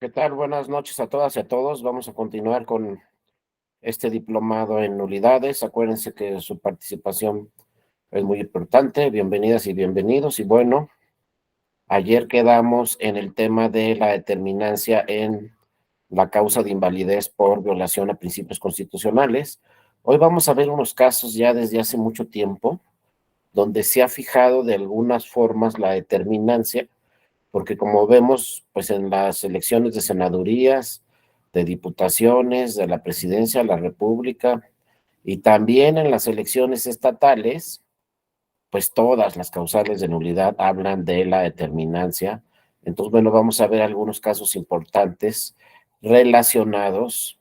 ¿Qué tal? Buenas noches a todas y a todos. Vamos a continuar con este diplomado en nulidades. Acuérdense que su participación es muy importante. Bienvenidas y bienvenidos. Y bueno, ayer quedamos en el tema de la determinancia en la causa de invalidez por violación a principios constitucionales. Hoy vamos a ver unos casos ya desde hace mucho tiempo donde se ha fijado de algunas formas la determinancia, porque como vemos, pues en las elecciones de senadurías, de diputaciones, de la presidencia de la República y también en las elecciones estatales, pues todas las causales de nulidad hablan de la determinancia. Entonces, bueno, vamos a ver algunos casos importantes relacionados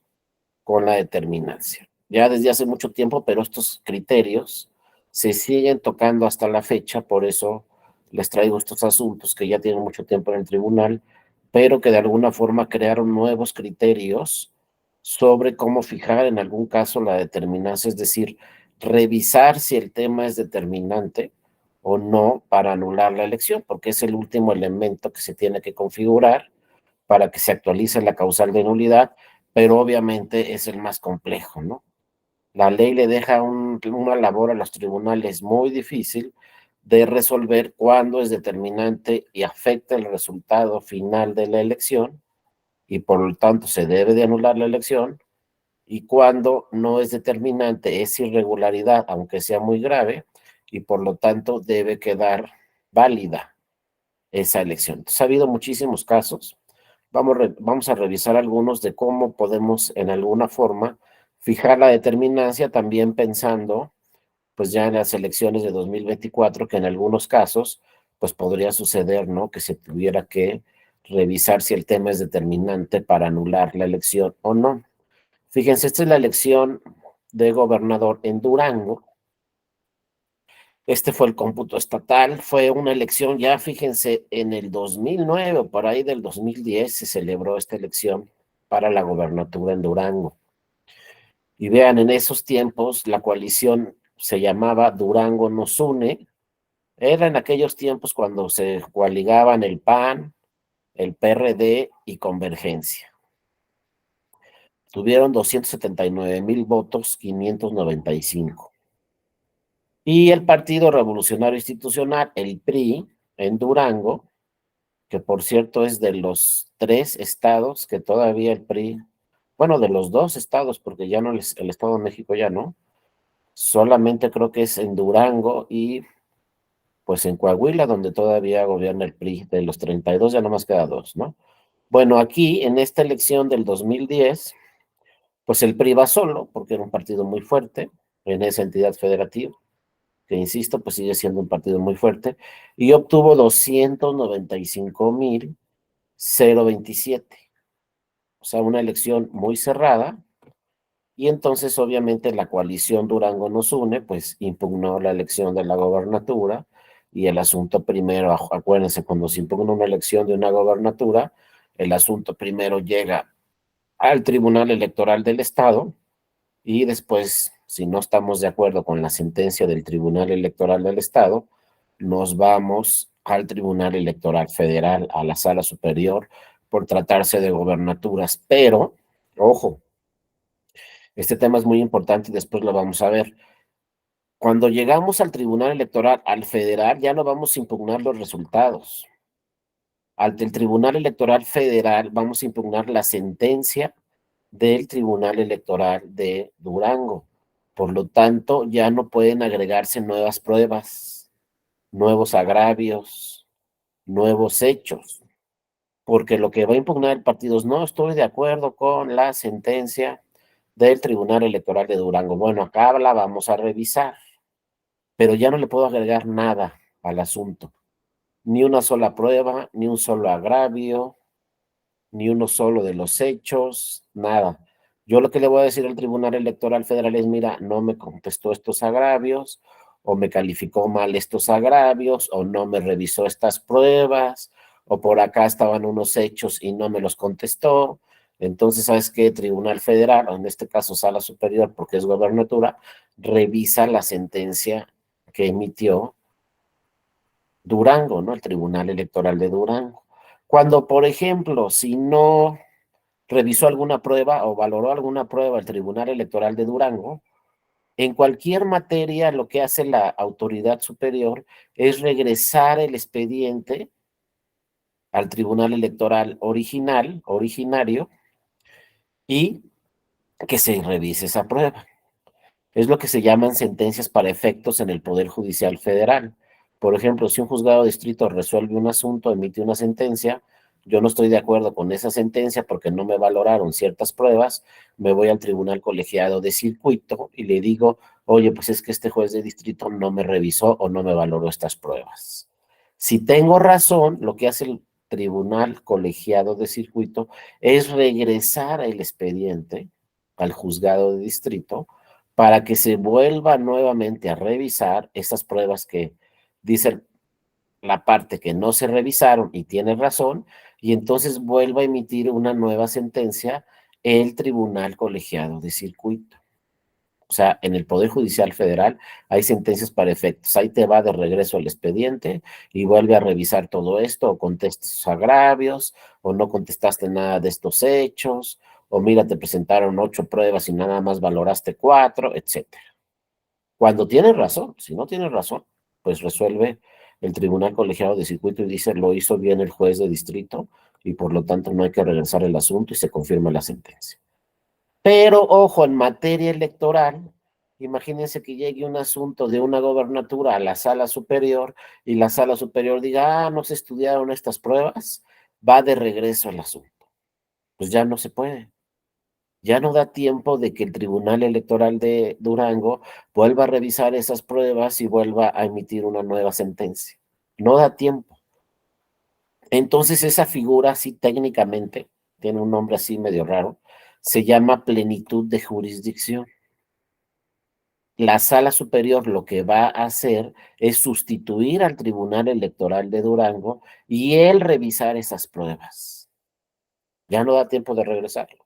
con la determinancia. Ya desde hace mucho tiempo, pero estos criterios se siguen tocando hasta la fecha, por eso les traigo estos asuntos que ya tienen mucho tiempo en el tribunal, pero que de alguna forma crearon nuevos criterios sobre cómo fijar en algún caso la determinancia, es decir, revisar si el tema es determinante o no para anular la elección, porque es el último elemento que se tiene que configurar para que se actualice la causal de nulidad, pero obviamente es el más complejo, ¿no? La ley le deja una labor a los tribunales muy difícil de resolver cuándo es determinante y afecta el resultado final de la elección y por lo tanto se debe de anular la elección, y cuando no es determinante, es irregularidad, aunque sea muy grave, y por lo tanto debe quedar válida esa elección. Entonces, ha habido muchísimos casos. Vamos a revisar algunos de cómo podemos en alguna forma fijar la determinancia, también pensando pues ya en las elecciones de 2024, que en algunos casos pues podría suceder, ¿no? Que se tuviera que revisar si el tema es determinante para anular la elección o no. Fíjense, esta es la elección de gobernador en Durango. Este fue el cómputo estatal, fue una elección, ya fíjense, en el 2009 o por ahí del 2010 se celebró esta elección para la gobernatura en Durango. Y vean, en esos tiempos la coalición se llamaba Durango nos une. Era en aquellos tiempos cuando se coaligaban el PAN, el PRD y Convergencia. Tuvieron 279,000 votos, 595. Y el Partido Revolucionario Institucional, el PRI, en Durango, que por cierto es de los 3 estados que todavía el PRI, bueno, de los 2 estados, porque ya no, el Estado de México ya no, solamente creo que es en Durango y pues en Coahuila, donde todavía gobierna el PRI, de los 32 ya nomás queda 2, ¿no? Bueno, aquí en esta elección del 2010, pues el PRI va solo, porque era un partido muy fuerte en esa entidad federativa, que insisto, pues sigue siendo un partido muy fuerte, y obtuvo 295,027. O sea, una elección muy cerrada, y entonces obviamente la coalición Durango nos une, pues impugnó la elección de la gobernatura, y el asunto primero, acuérdense, cuando se impugna una elección de una gobernatura, el asunto primero llega al Tribunal Electoral del Estado, y después, si no estamos de acuerdo con la sentencia del Tribunal Electoral del Estado, nos vamos al Tribunal Electoral Federal, a la Sala Superior, por tratarse de gobernaturas. Pero, ojo, este tema es muy importante y después lo vamos a ver. Cuando llegamos al Tribunal Electoral, al federal, ya no vamos a impugnar los resultados. Ante el Tribunal Electoral Federal vamos a impugnar la sentencia del Tribunal Electoral de Durango. Por lo tanto, ya no pueden agregarse nuevas pruebas, nuevos agravios, nuevos hechos, porque lo que va a impugnar el partido es: no estoy de acuerdo con la sentencia del Tribunal Electoral de Durango. Bueno, acá la vamos a revisar, pero ya no le puedo agregar nada al asunto, ni una sola prueba, ni un solo agravio, ni uno solo de los hechos, nada. Yo lo que le voy a decir al Tribunal Electoral Federal es: mira, no me contestó estos agravios, o me calificó mal estos agravios, o no me revisó estas pruebas, o por acá estaban unos hechos y no me los contestó. Entonces, ¿sabes qué? Tribunal Federal, o en este caso Sala Superior, porque es gobernatura, revisa la sentencia que emitió Durango, ¿no? El Tribunal Electoral de Durango. Cuando, por ejemplo, si no revisó alguna prueba o valoró alguna prueba el Tribunal Electoral de Durango, en cualquier materia lo que hace la autoridad superior es regresar el expediente al Tribunal Electoral originario, y que se revise esa prueba. Es lo que se llaman sentencias para efectos en el Poder Judicial Federal. Por ejemplo, si un juzgado de distrito resuelve un asunto, emite una sentencia, yo no estoy de acuerdo con esa sentencia porque no me valoraron ciertas pruebas, me voy al tribunal colegiado de circuito y le digo, oye, pues es que este juez de distrito no me revisó o no me valoró estas pruebas. Si tengo razón, lo que hace el tribunal colegiado de circuito es regresar el expediente al juzgado de distrito para que se vuelva nuevamente a revisar esas pruebas que dice la parte que no se revisaron y tiene razón, y entonces vuelva a emitir una nueva sentencia el tribunal colegiado de circuito. O sea, en el Poder Judicial Federal hay sentencias para efectos. Ahí te va de regreso el expediente y vuelve a revisar todo esto, o contestas sus agravios, o no contestaste nada de estos hechos, o mira, te presentaron 8 pruebas y nada más valoraste 4, etcétera. Cuando tienes razón, si no tienes razón, pues resuelve el tribunal colegiado de circuito y dice, lo hizo bien el juez de distrito y por lo tanto no hay que regresar el asunto y se confirma la sentencia. Pero ojo, en materia electoral, imagínense que llegue un asunto de una gobernatura a la sala superior y la sala superior diga, no se estudiaron estas pruebas, va de regreso el asunto. Pues ya no se puede. Ya no da tiempo de que el Tribunal Electoral de Durango vuelva a revisar esas pruebas y vuelva a emitir una nueva sentencia. No da tiempo. Entonces esa figura así técnicamente, tiene un nombre así medio raro, se llama plenitud de jurisdicción. La sala superior lo que va a hacer es sustituir al Tribunal Electoral de Durango y él revisar esas pruebas. Ya no da tiempo de regresarlo.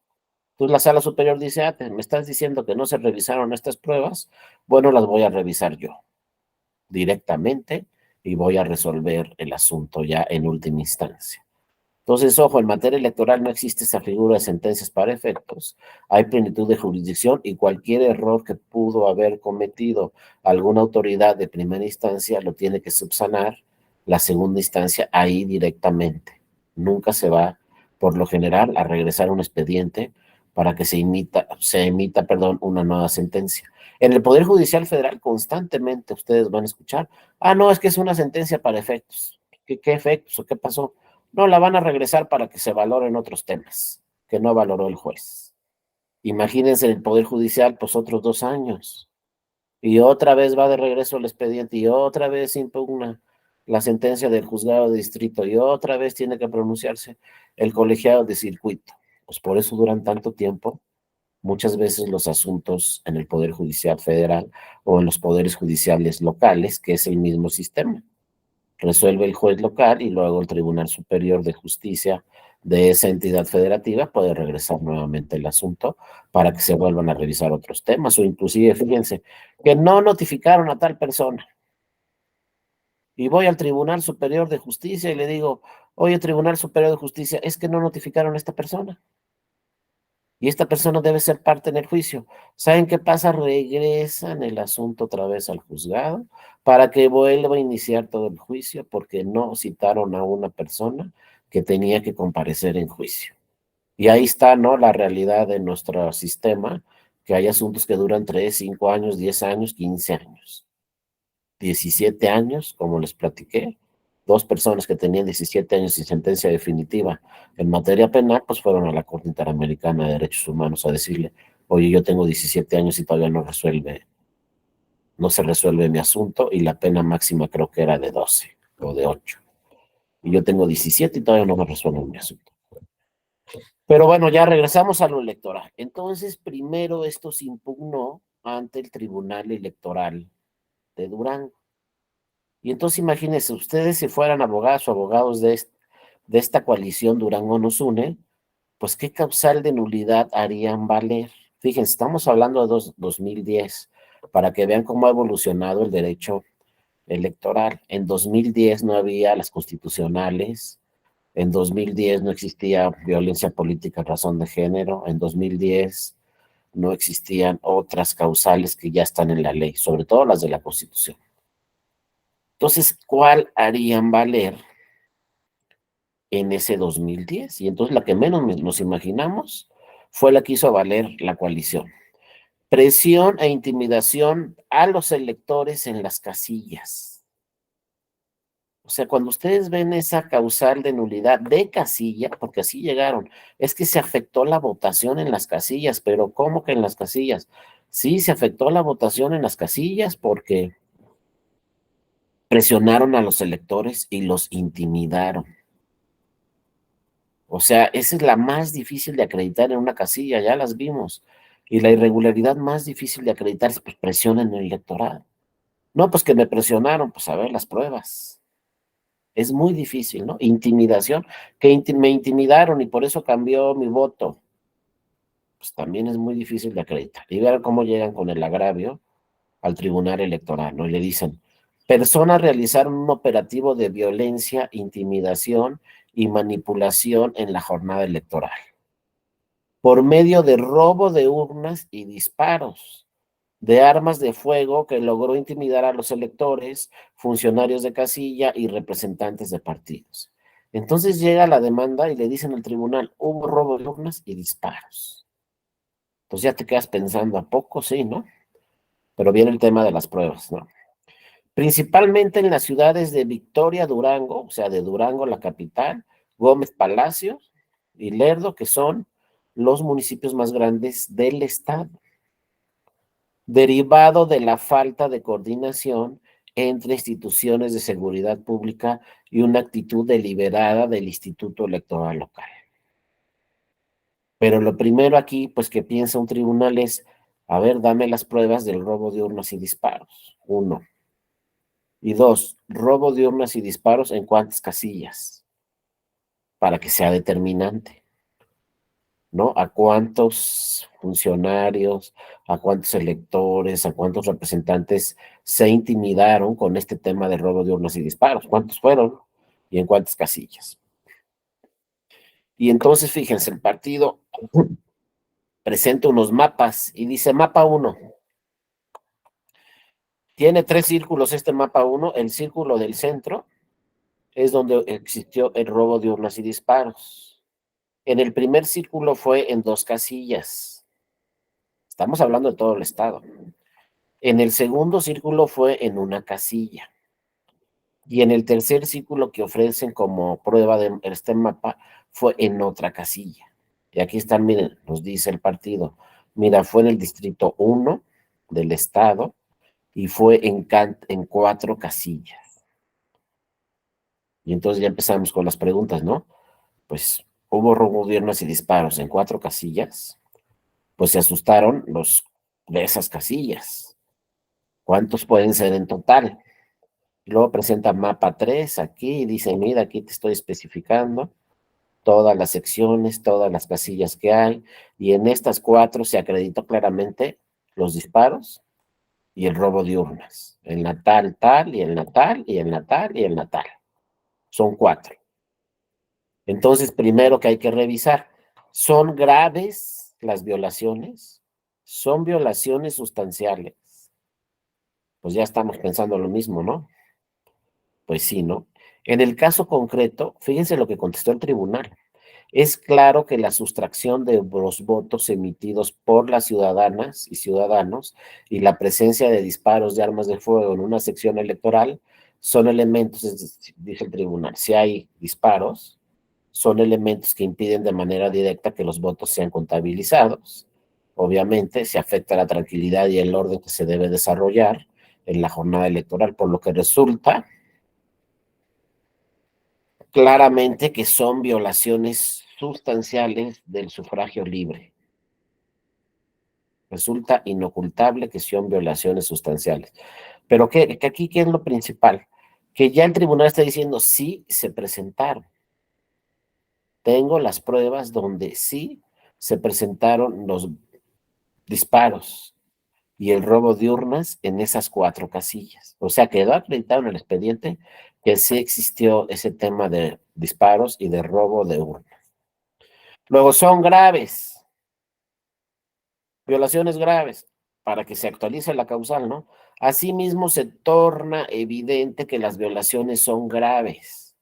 Entonces la sala superior dice, me estás diciendo que no se revisaron estas pruebas, bueno, las voy a revisar yo directamente y voy a resolver el asunto ya en última instancia. Entonces, ojo, en materia electoral no existe esa figura de sentencias para efectos, hay plenitud de jurisdicción y cualquier error que pudo haber cometido alguna autoridad de primera instancia lo tiene que subsanar la segunda instancia ahí directamente. Nunca se va, por lo general, a regresar un expediente para que se emita, una nueva sentencia. En el Poder Judicial Federal constantemente ustedes van a escuchar, no, es que es una sentencia para efectos. ¿Qué efectos o qué pasó? No, la van a regresar para que se valoren otros temas que no valoró el juez. Imagínense el Poder Judicial, pues otros 2 años. Y otra vez va de regreso el expediente y otra vez impugna la sentencia del juzgado de distrito y otra vez tiene que pronunciarse el colegiado de circuito. Pues por eso duran tanto tiempo. Muchas veces los asuntos en el Poder Judicial Federal o en los poderes judiciales locales, que es el mismo sistema. Resuelve el juez local y luego el Tribunal Superior de Justicia de esa entidad federativa puede regresar nuevamente el asunto para que se vuelvan a revisar otros temas o inclusive, fíjense, que no notificaron a tal persona. Y voy al Tribunal Superior de Justicia y le digo, oye, Tribunal Superior de Justicia, es que no notificaron a esta persona. Y esta persona debe ser parte en el juicio. ¿Saben qué pasa? Regresan el asunto otra vez al juzgado para que vuelva a iniciar todo el juicio porque no citaron a una persona que tenía que comparecer en juicio. Y ahí está, ¿no? La realidad de nuestro sistema, que hay asuntos que duran 3, 5 años, 10 años, 15 años. 17 años, como les platiqué, 2 personas que tenían 17 años sin sentencia definitiva en materia penal, pues fueron a la Corte Interamericana de Derechos Humanos a decirle, oye, yo tengo 17 años y todavía no se resuelve mi asunto y la pena máxima creo que era de 12 o de 8. Y yo tengo 17 y todavía no me resuelven mi asunto. Pero bueno, ya regresamos a lo electoral. Entonces, primero esto se impugnó ante el Tribunal Electoral de Durango. Y entonces imagínense, ustedes si fueran abogadas o abogados de esta coalición Durango nos une, pues qué causal de nulidad harían valer. Fíjense, estamos hablando de 2010, para que vean cómo ha evolucionado el derecho electoral. En 2010 no había las constitucionales, En 2010 no existía violencia política en razón de género. En 2010 no existían otras causales que ya están en la ley, sobre todo las de la Constitución. Entonces, ¿cuál harían valer en ese 2010? Y entonces la que menos nos imaginamos fue la que hizo valer la coalición. Presión e intimidación a los electores en las casillas. O sea, cuando ustedes ven esa causal de nulidad de casilla, porque así llegaron, es que se afectó la votación en las casillas, pero ¿cómo que en las casillas? Sí, se afectó la votación en las casillas porque presionaron a los electores y los intimidaron. O sea, esa es la más difícil de acreditar en una casilla, ya las vimos. Y la irregularidad más difícil de acreditar es pues, presión en el electorado. No, pues que me presionaron, pues a ver las pruebas. Es muy difícil, ¿no? Intimidación, que me intimidaron y por eso cambió mi voto. Pues también es muy difícil de acreditar. Y ver cómo llegan con el agravio al tribunal electoral, ¿no? Y le dicen, personas realizaron un operativo de violencia, intimidación y manipulación en la jornada electoral por medio de robo de urnas y disparos de armas de fuego que logró intimidar a los electores, funcionarios de casilla y representantes de partidos. Entonces llega la demanda y le dicen al tribunal, hubo robo de urnas y disparos. Entonces ya te quedas pensando, ¿a poco? Sí, ¿no? Pero viene el tema de las pruebas, ¿no? Principalmente en las ciudades de Victoria, Durango, o sea, de Durango, la capital, Gómez Palacios y Lerdo, que son los municipios más grandes del estado, derivado de la falta de coordinación entre instituciones de seguridad pública y una actitud deliberada del Instituto Electoral local. Pero lo primero aquí, pues que piensa un tribunal es, a ver, dame las pruebas del robo de urnas y disparos. Uno. Y dos, robo de urnas y disparos en cuántas casillas, para que sea determinante, ¿no? A cuántos funcionarios, a cuántos electores, a cuántos representantes se intimidaron con este tema de robo de urnas y disparos, cuántos fueron y en cuántas casillas. Y entonces, fíjense, el partido presenta unos mapas y dice mapa 1. Tiene 3 círculos este mapa 1. El círculo del centro es donde existió el robo de urnas y disparos. En el primer círculo fue en 2 casillas. Estamos hablando de todo el estado. En el segundo círculo fue en una casilla. Y en el tercer círculo que ofrecen como prueba de este mapa fue en otra casilla. Y aquí están, miren, nos dice el partido. Mira, fue en el distrito 1 del estado y fue en 4 casillas. Y entonces ya empezamos con las preguntas, ¿no? Pues hubo robo de armas y disparos en 4 casillas. Pues se asustaron los de esas casillas. ¿Cuántos pueden ser en total? Luego presenta mapa 3 aquí y dice, mira, aquí te estoy especificando todas las secciones, todas las casillas que hay, y en estas 4 se acreditó claramente los disparos y el robo de urnas. El natal tal, y el natal, y el natal, y el natal. Son 4. Entonces, primero que hay que revisar, ¿son graves las violaciones? ¿Son violaciones sustanciales? Pues ya estamos pensando lo mismo, ¿no? Pues sí, ¿no? En el caso concreto, fíjense lo que contestó el tribunal. Es claro que la sustracción de los votos emitidos por las ciudadanas y ciudadanos y la presencia de disparos de armas de fuego en una sección electoral son elementos, dice el tribunal, si hay disparos, son elementos que impiden de manera directa que los votos sean contabilizados. Obviamente, se afecta la tranquilidad y el orden que se debe desarrollar en la jornada electoral, por lo que resulta claramente que son violaciones sustanciales del sufragio libre. Resulta inocultable que son violaciones sustanciales. Pero que aquí, ¿qué es lo principal? Que ya el tribunal está diciendo, sí se presentaron. Tengo las pruebas donde sí se presentaron los disparos y el robo de urnas en esas 4 casillas. O sea, quedó acreditado en el expediente que sí existió ese tema de disparos y de robo de urna. Luego son graves, violaciones graves, para que se actualice la causal, ¿no? Asimismo, se torna evidente que las violaciones son graves,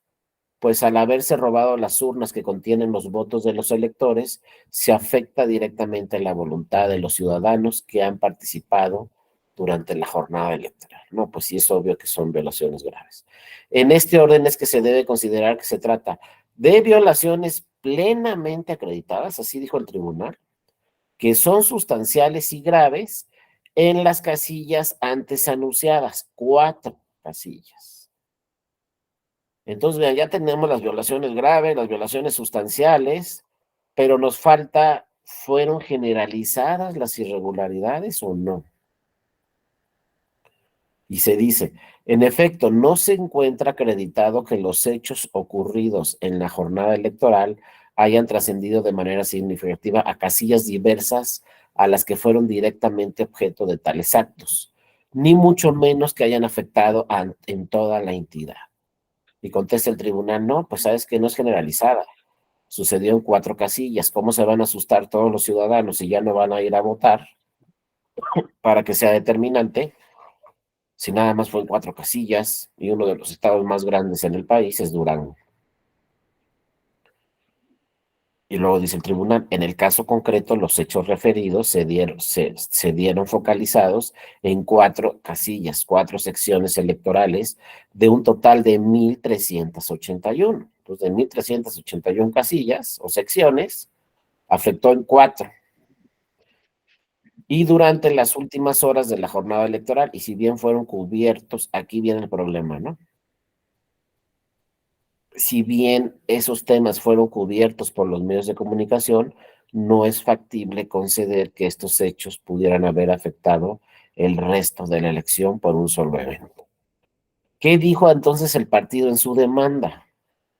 pues al haberse robado las urnas que contienen los votos de los electores, se afecta directamente la voluntad de los ciudadanos que han participado durante la jornada electoral. No, pues sí es obvio que son violaciones graves. En este orden es que se debe considerar que se trata de violaciones plenamente acreditadas, así dijo el tribunal, que son sustanciales y graves en las casillas antes anunciadas, 4 casillas. Entonces, vean, ya tenemos las violaciones graves, las violaciones sustanciales, pero nos falta, ¿fueron generalizadas las irregularidades o no? Y se dice, en efecto, no se encuentra acreditado que los hechos ocurridos en la jornada electoral hayan trascendido de manera significativa a casillas diversas a las que fueron directamente objeto de tales actos, ni mucho menos que hayan afectado en toda la entidad. Y contesta el tribunal, no, pues sabes que no es generalizada. Sucedió en 4 casillas. ¿Cómo se van a asustar todos los ciudadanos si ya no van a ir a votar para que sea determinante? Si nada más fue en 4 casillas y uno de los estados más grandes en el país es Durango. Y luego dice el tribunal, en el caso concreto, los hechos referidos se dieron focalizados en 4 casillas, 4 secciones electorales de un total de 1,381. Entonces, de 1,381 casillas o secciones, afectó en 4. Y durante las últimas horas de la jornada electoral, y si bien fueron cubiertos, aquí viene el problema, ¿no? Si bien esos temas fueron cubiertos por los medios de comunicación, no es factible conceder que estos hechos pudieran haber afectado el resto de la elección por un solo evento. ¿Qué dijo entonces el partido en su demanda?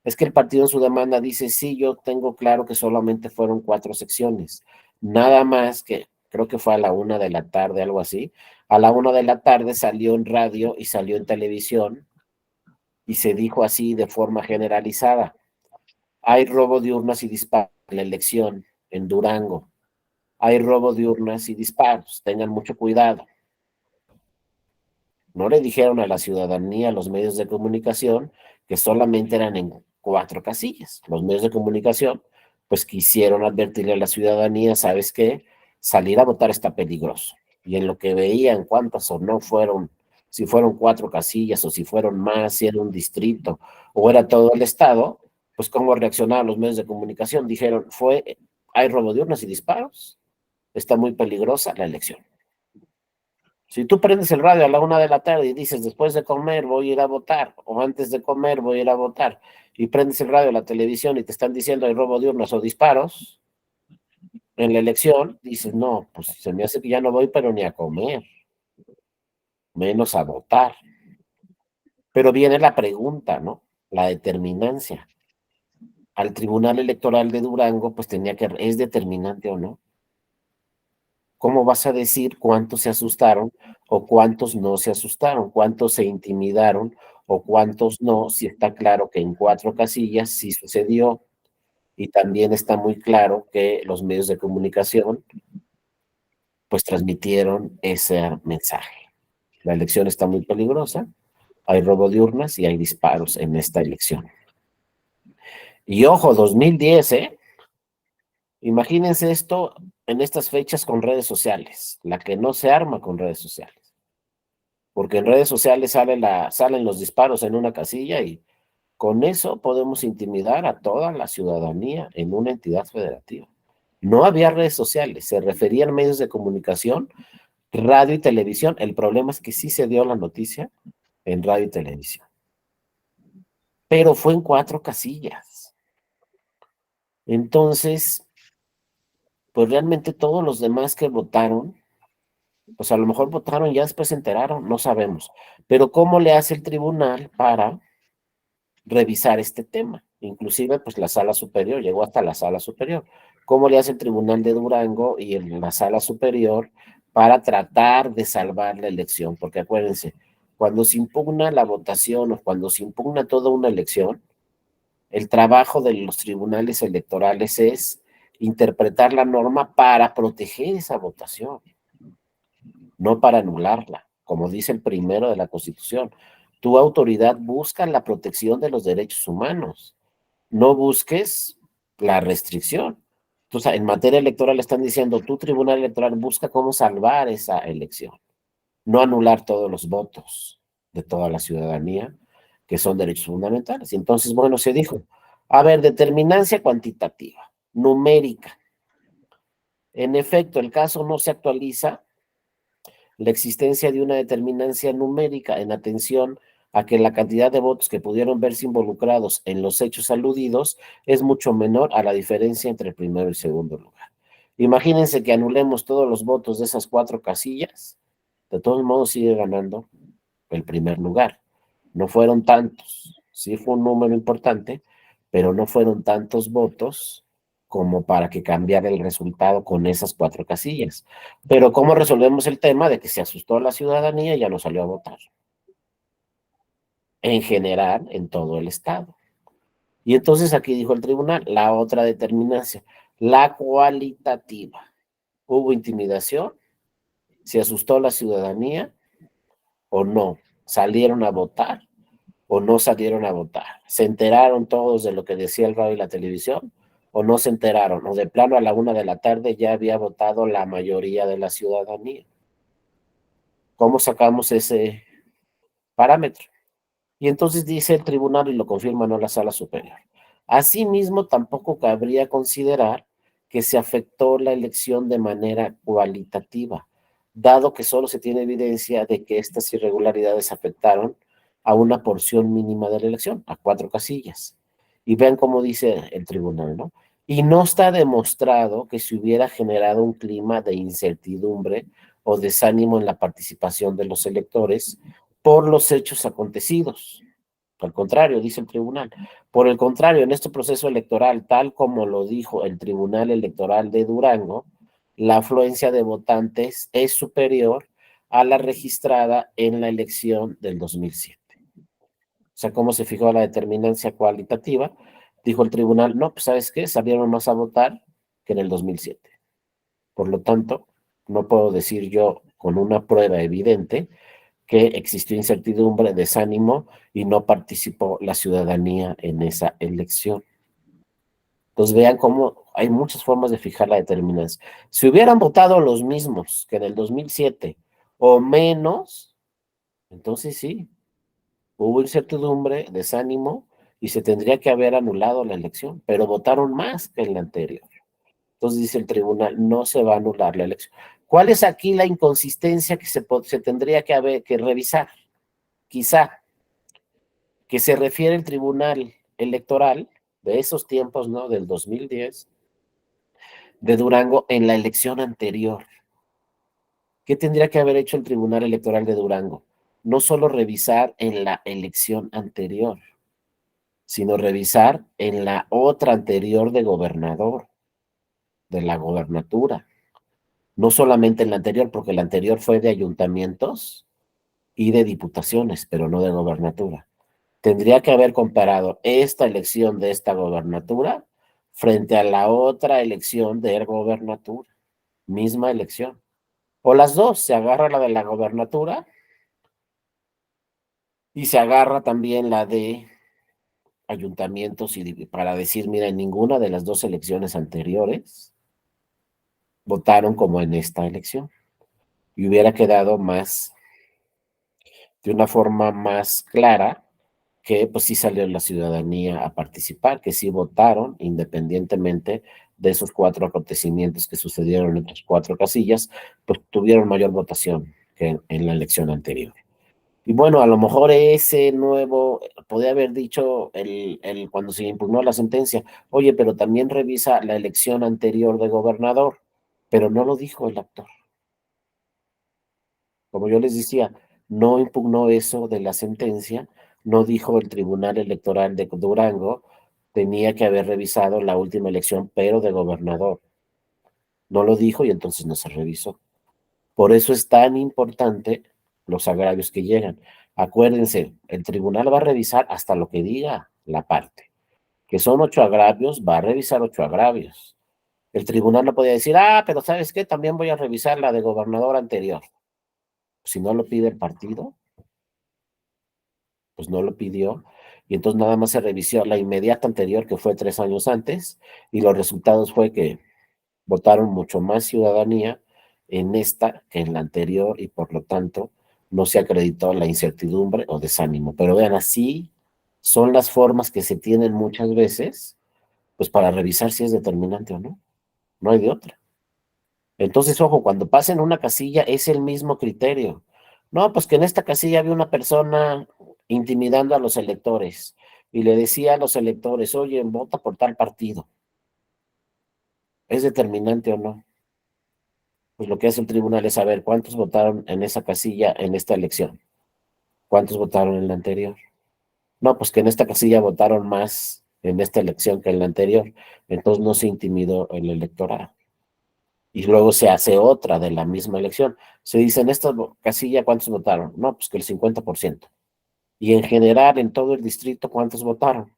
Es que el partido en su demanda dice, sí, yo tengo claro que solamente fueron 4 secciones, nada más que creo que fue a la 1 de la tarde, algo así. A la 1 de la tarde salió en radio y salió en televisión y se dijo así de forma generalizada. Hay robo de urnas y disparos en la elección en Durango. Hay robo de urnas y disparos. Tengan mucho cuidado. No le dijeron a la ciudadanía, a los medios de comunicación, que solamente eran en 4 casillas. Los medios de comunicación, pues quisieron advertirle a la ciudadanía, ¿sabes qué? Salir a votar está peligroso. Y en lo que veían cuántas o no fueron, si fueron 4 casillas o si fueron más, si era un distrito o era todo el estado, pues cómo reaccionaron los medios de comunicación. Dijeron, hay robo de urnas y disparos, está muy peligrosa la elección. Si tú prendes el radio a la 1 de la tarde y dices, después de comer voy a ir a votar, o antes de comer voy a ir a votar, y prendes el radio, la televisión y te están diciendo hay robo de urnas o disparos en la elección, dices, no, pues se me hace que ya no voy, pero ni a comer, menos a votar. Pero viene la pregunta, ¿no? La determinancia. Al Tribunal Electoral de Durango, pues ¿es determinante o no? ¿Cómo vas a decir cuántos se asustaron o cuántos no se asustaron? ¿Cuántos se intimidaron o cuántos no? Si está claro que en 4 casillas sí sucedió y también está muy claro que los medios de comunicación pues transmitieron ese mensaje. La elección está muy peligrosa, hay robo de urnas y hay disparos en esta elección. Y ojo, 2010, ¿eh? Imagínense esto en estas fechas con redes sociales, la que no se arma con redes sociales. Porque en redes sociales salen los disparos en una casilla y con eso podemos intimidar a toda la ciudadanía en una entidad federativa. No había redes sociales, se referían medios de comunicación, radio y televisión. El problema es que sí se dio la noticia en radio y televisión, pero fue en 4 casillas. Entonces, pues realmente todos los demás que votaron, pues a lo mejor votaron y ya después se enteraron, no sabemos. Pero ¿cómo le hace el tribunal para revisar este tema? Inclusive, pues la sala superior, llegó hasta la sala superior. ¿Cómo le hace el tribunal de Durango y la sala superior para tratar de salvar la elección? Porque acuérdense, Cuando se impugna la votación o cuando se impugna toda una elección, el trabajo de los tribunales electorales es interpretar la norma para proteger esa votación, no para anularla, como dice el primero de la Constitución. Tu autoridad busca la protección de los derechos humanos, no busques la restricción. Entonces, en materia electoral están diciendo, tu tribunal electoral busca cómo salvar esa elección, no anular todos los votos de toda la ciudadanía, que son derechos fundamentales. Y entonces, bueno, se dijo, a ver, determinancia cuantitativa, numérica. En efecto, el caso no se actualiza la existencia de una determinancia numérica en atención a que la cantidad de votos que pudieron verse involucrados en los hechos aludidos es mucho menor a la diferencia entre el primero y el segundo lugar. Imagínense que anulemos todos los votos de esas 4 casillas, de todos modos sigue ganando el primer lugar. No fueron tantos, sí fue un número importante, pero no fueron tantos votos como para que cambiara el resultado con esas 4 casillas. Pero ¿cómo resolvemos el tema de que se asustó la ciudadanía y ya no salió a votar? En general, en todo el estado. Y entonces aquí dijo el tribunal, la otra determinancia, la cualitativa. ¿Hubo intimidación? ¿Se asustó la ciudadanía o no? ¿Salieron a votar o no salieron a votar? ¿Se enteraron todos de lo que decía el radio y la televisión o no se enteraron? O de plano a la 1 de la tarde ya había votado la mayoría de la ciudadanía. ¿Cómo sacamos ese parámetro? Y entonces dice el tribunal, y lo confirma no la sala superior. Asimismo, tampoco cabría considerar que se afectó la elección de manera cualitativa, dado que solo se tiene evidencia de que estas irregularidades afectaron a una porción mínima de la elección, a 4 casillas. Y vean cómo dice el tribunal, ¿no? Y no está demostrado que se hubiera generado un clima de incertidumbre o desánimo en la participación de los electores por los hechos acontecidos. Al contrario, dice el tribunal. Por el contrario, en este proceso electoral, tal como lo dijo el Tribunal Electoral de Durango, la afluencia de votantes es superior a la registrada en la elección del 2007. O sea, ¿cómo se fijó la determinancia cualitativa? Dijo el tribunal, no, pues ¿sabes qué? Salieron más a votar que en el 2007. Por lo tanto, no puedo decir yo con una prueba evidente que existió incertidumbre, desánimo y no participó la ciudadanía en esa elección. Entonces vean cómo hay muchas formas de fijar la determinancia. Si hubieran votado los mismos que en el 2007 o menos, entonces sí, hubo incertidumbre, desánimo y se tendría que haber anulado la elección, pero votaron más que en la anterior. Entonces dice el tribunal, no se va a anular la elección. ¿Cuál es aquí la inconsistencia que se tendría que revisar? Quizá que se refiere el tribunal electoral de esos tiempos, ¿no? Del 2010, de Durango en la elección anterior. ¿Qué tendría que haber hecho el tribunal electoral de Durango? No solo revisar en la elección anterior, sino revisar en la otra anterior de gobernador, de la gobernatura. No solamente en la anterior, porque la anterior fue de ayuntamientos y de diputaciones, pero no de gobernatura. Tendría que haber comparado esta elección de esta gobernatura frente a la otra elección de gobernatura, misma elección. O las dos, se agarra la de la gobernatura y se agarra también la de ayuntamientos y para decir, mira, en ninguna de las 2 elecciones anteriores votaron como en esta elección. Y hubiera quedado más, de una forma más clara, que pues sí salió la ciudadanía a participar, que sí votaron independientemente de esos 4 acontecimientos que sucedieron en las 4 casillas, pues tuvieron mayor votación que en la elección anterior. Y bueno, a lo mejor ese nuevo, podría haber dicho cuando se impugnó la sentencia, oye, pero también revisa la elección anterior de gobernador, pero no lo dijo el actor. Como yo les decía, no impugnó eso de la sentencia, no dijo el Tribunal Electoral de Durango, tenía que haber revisado la última elección, pero de gobernador. No lo dijo y entonces no se revisó. Por eso es tan importante los agravios que llegan. Acuérdense, el tribunal va a revisar hasta lo que diga la parte. Que son 8 agravios, va a revisar 8 agravios. El tribunal no podía decir, pero ¿sabes qué? También voy a revisar la de gobernador anterior. Si no lo pide el partido, pues no lo pidió. Y entonces nada más se revisó la inmediata anterior, que fue 3 años antes, y los resultados fue que votaron mucho más ciudadanía en esta que en la anterior, y por lo tanto no se acreditó la incertidumbre o desánimo. Pero vean, así son las formas que se tienen muchas veces, pues para revisar si es determinante o no. No hay de otra. Entonces, ojo, cuando pasen una casilla es el mismo criterio. No, pues que en esta casilla había una persona intimidando a los electores y le decía a los electores, oye, vota por tal partido. ¿Es determinante o no? Pues lo que hace el tribunal es saber cuántos votaron en esa casilla en esta elección, cuántos votaron en la anterior. No, pues que en esta casilla votaron más en esta elección que en la anterior, entonces no se intimidó el electorado. Y luego se hace otra de la misma elección. Se dice en esta casilla cuántos votaron. No, pues que el 50%. Y en general, en todo el distrito, ¿cuántos votaron?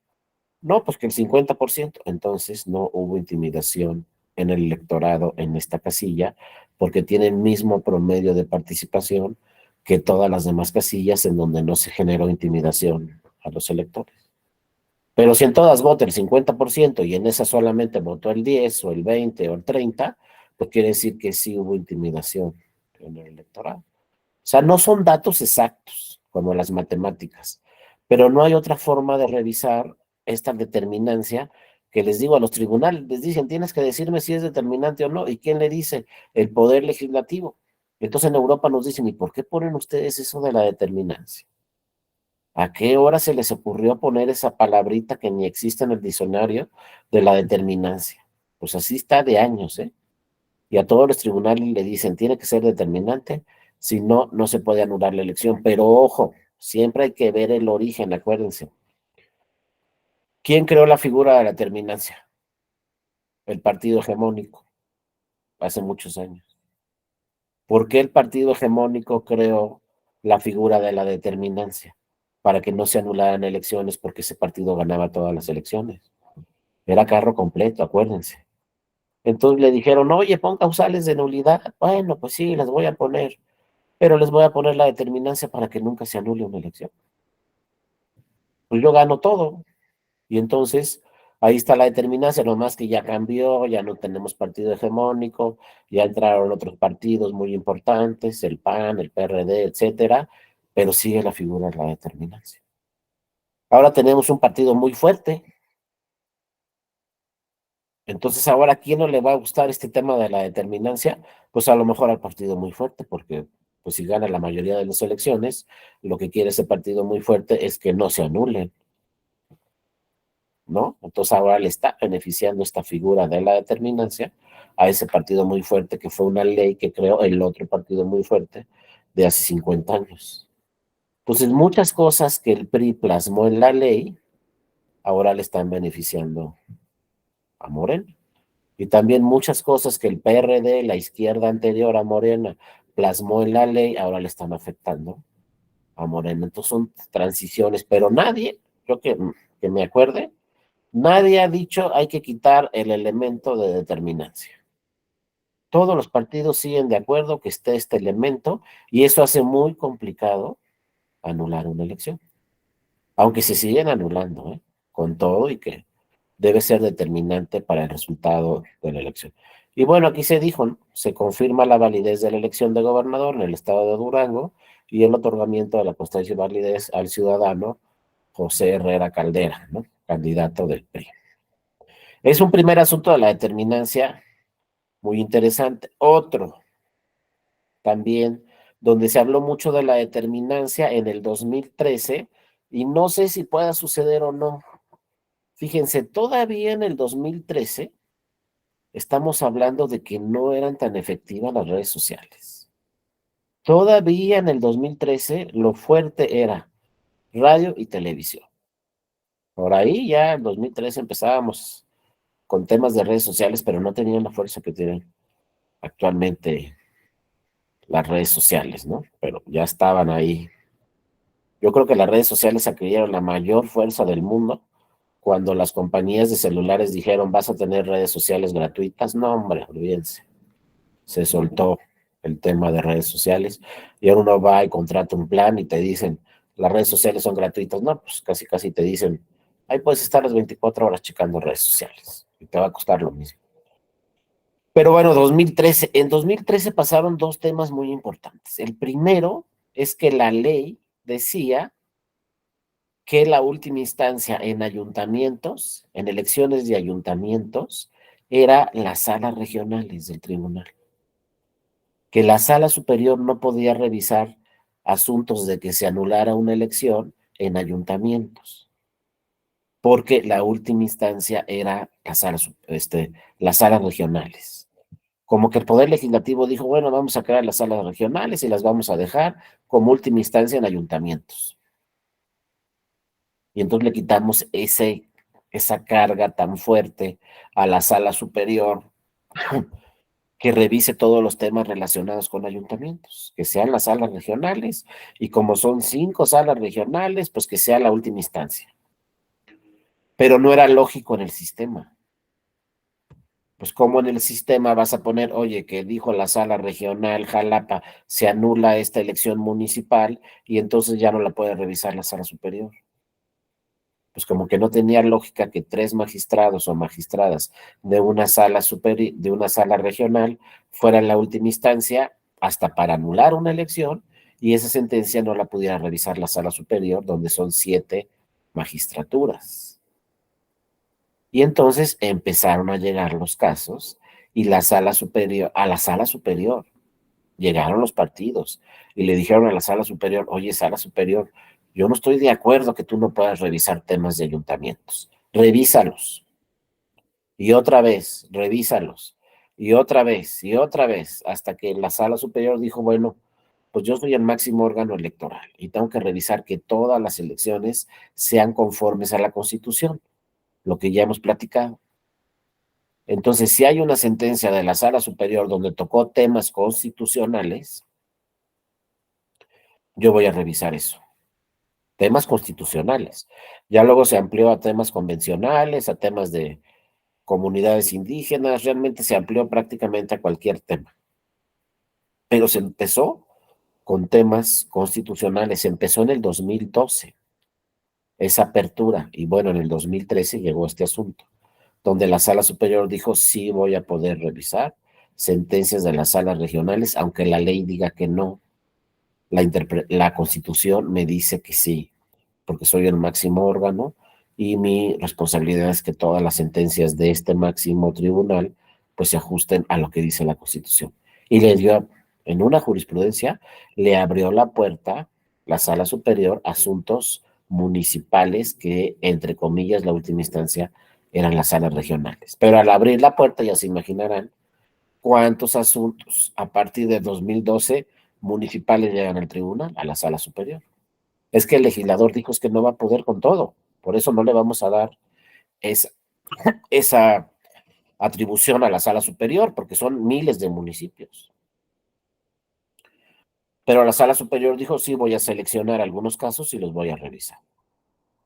No, pues que el 50%. Entonces no hubo intimidación en el electorado en esta casilla, porque tiene el mismo promedio de participación que todas las demás casillas en donde no se generó intimidación a los electores. Pero si en todas vota el 50% y en esa solamente votó el 10 o el 20 o el 30, pues quiere decir que sí hubo intimidación en el electorado. O sea, no son datos exactos como las matemáticas, pero no hay otra forma de revisar esta determinancia que les digo a los tribunales, les dicen, tienes que decirme si es determinante o no, ¿y quién le dice? El Poder Legislativo. Entonces en Europa nos dicen, ¿y por qué ponen ustedes eso de la determinancia? ¿A qué hora se les ocurrió poner esa palabrita que ni existe en el diccionario de la determinancia? Pues así está de años, ¿eh? Y a todos los tribunales le dicen, tiene que ser determinante, si no, no se puede anular la elección. Pero ojo, siempre hay que ver el origen, acuérdense. ¿Quién creó la figura de la determinancia? El partido hegemónico, hace muchos años. ¿Por qué el partido hegemónico creó la figura de la determinancia? Para que no se anularan elecciones, porque ese partido ganaba todas las elecciones. Era carro completo, acuérdense. Entonces le dijeron, oye, pon causales de nulidad. Bueno, pues sí, las voy a poner, pero les voy a poner la determinancia para que nunca se anule una elección. Pues yo gano todo. Y entonces ahí está la determinancia, nomás que ya cambió, ya no tenemos partido hegemónico, ya entraron otros partidos muy importantes, el PAN, el PRD, etcétera, pero sigue la figura de la determinancia. Ahora tenemos un partido muy fuerte. Entonces, ahora, ¿a quién no le va a gustar este tema de la determinancia? Pues a lo mejor al partido muy fuerte, porque pues si gana la mayoría de las elecciones, lo que quiere ese partido muy fuerte es que no se anulen, ¿no? Entonces ahora le está beneficiando esta figura de la determinancia a ese partido muy fuerte que fue una ley que creó el otro partido muy fuerte de hace 50 años. Entonces, muchas cosas que el PRI plasmó en la ley, ahora le están beneficiando a Morena. Y también muchas cosas que el PRD, la izquierda anterior a Morena, plasmó en la ley, ahora le están afectando a Morena. Entonces son transiciones, pero nadie, yo que me acuerde, nadie ha dicho hay que quitar el elemento de determinancia. Todos los partidos siguen de acuerdo que esté este elemento y eso hace muy complicado anular una elección. Aunque se siguen anulando, ¿eh? Con todo y que debe ser determinante para el resultado de la elección. Y bueno, aquí se dijo, ¿no? Se confirma la validez de la elección de gobernador en el estado de Durango y el otorgamiento de la constancia y validez al ciudadano José Herrera Caldera, ¿no? Candidato del PRI. Es un primer asunto de la determinancia muy interesante. Otro también, donde se habló mucho de la determinancia en el 2013, y no sé si pueda suceder o no. Fíjense, todavía en el 2013 estamos hablando de que no eran tan efectivas las redes sociales. Todavía en el 2013 lo fuerte era radio y televisión. Por ahí ya en 2013 empezábamos con temas de redes sociales, pero no tenían la fuerza que tienen actualmente las redes sociales, ¿no? Pero ya estaban ahí Yo creo que las redes sociales adquirieron la mayor fuerza del mundo cuando las compañías de celulares dijeron vas a tener redes sociales gratuitas. No, hombre, olvídense. Se soltó el tema de redes sociales y ahora uno va y contrata un plan y te dicen las redes sociales son gratuitas. No, pues casi casi te dicen ahí puedes estar las 24 horas checando redes sociales y te va a costar lo mismo. Pero bueno, 2013, en 2013 pasaron dos temas muy importantes. El primero es que la ley decía que la última instancia en ayuntamientos, en elecciones de ayuntamientos, era las salas regionales del tribunal. Que la sala superior no podía revisar asuntos de que se anulara una elección en ayuntamientos, porque la última instancia era las salas regionales. Como que el Poder Legislativo dijo, bueno, vamos a crear las salas regionales y las vamos a dejar como última instancia en ayuntamientos. Y entonces le quitamos esa carga tan fuerte a la sala superior que revise todos los temas relacionados con ayuntamientos, que sean las salas regionales, y como son 5 salas regionales, pues que sea la última instancia. Pero no era lógico en el sistema. Pues como en el sistema vas a poner, oye, que dijo la sala regional Jalapa, se anula esta elección municipal y entonces ya no la puede revisar la sala superior. Pues como que no tenía lógica que 3 magistrados o magistradas de una sala superior, de una sala regional, fueran la última instancia hasta para anular una elección y esa sentencia no la pudiera revisar la sala superior, donde son 7 magistraturas. Y entonces empezaron a llegar los casos y a la sala superior llegaron los partidos y le dijeron a la sala superior, oye, sala superior, yo no estoy de acuerdo que tú no puedas revisar temas de ayuntamientos. Revísalos. Y otra vez, revísalos. Y otra vez, hasta que la sala superior dijo, bueno, pues yo soy el máximo órgano electoral y tengo que revisar que todas las elecciones sean conformes a la Constitución, lo que ya hemos platicado. Entonces, si hay una sentencia de la sala superior donde tocó temas constitucionales, yo voy a revisar eso. Temas constitucionales. Ya luego se amplió a temas convencionales, a temas de comunidades indígenas, realmente se amplió prácticamente a cualquier tema. Pero se empezó con temas constitucionales, se empezó en el 2012, esa apertura, y bueno, en el 2013 llegó este asunto, donde la Sala Superior dijo, sí voy a poder revisar sentencias de las salas regionales, aunque la ley diga que no, la Constitución me dice que sí, porque soy el máximo órgano y mi responsabilidad es que todas las sentencias de este máximo tribunal pues se ajusten a lo que dice la Constitución. Y le dio, en una jurisprudencia, le abrió la puerta la Sala Superior a asuntos municipales que, entre comillas, la última instancia eran las salas regionales. Pero al abrir la puerta, ya se imaginarán cuántos asuntos a partir de 2012 municipales llegan al tribunal, a la Sala Superior. Es que el legislador dijo es que no va a poder con todo, por eso no le vamos a dar esa, esa atribución a la sala superior, porque son miles de municipios. Pero la sala superior dijo, sí, voy a seleccionar algunos casos y los voy a revisar.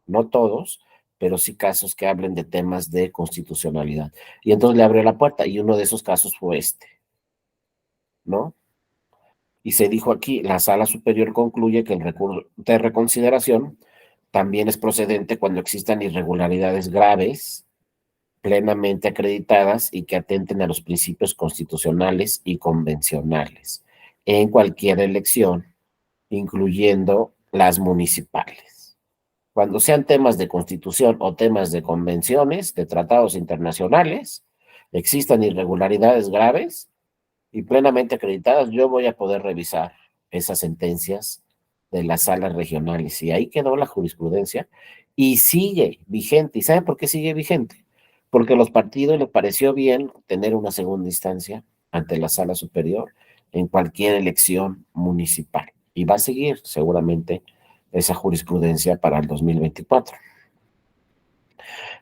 No todos, pero sí casos que hablen de temas de constitucionalidad. Y entonces le abrió la puerta y uno de esos casos fue ¿no? Y se dijo aquí, la sala superior concluye que el recurso de reconsideración también es procedente cuando existan irregularidades graves, plenamente acreditadas y que atenten a los principios constitucionales y convencionales en cualquier elección, incluyendo las municipales. Cuando sean temas de constitución o temas de convenciones, de tratados internacionales, existan irregularidades graves y plenamente acreditadas, yo voy a poder revisar esas sentencias de las salas regionales. Y ahí quedó la jurisprudencia y sigue vigente. ¿Y sabe por qué sigue vigente? Porque a los partidos les pareció bien tener una segunda instancia ante la sala superior en cualquier elección municipal. Y va a seguir seguramente esa jurisprudencia para el 2024.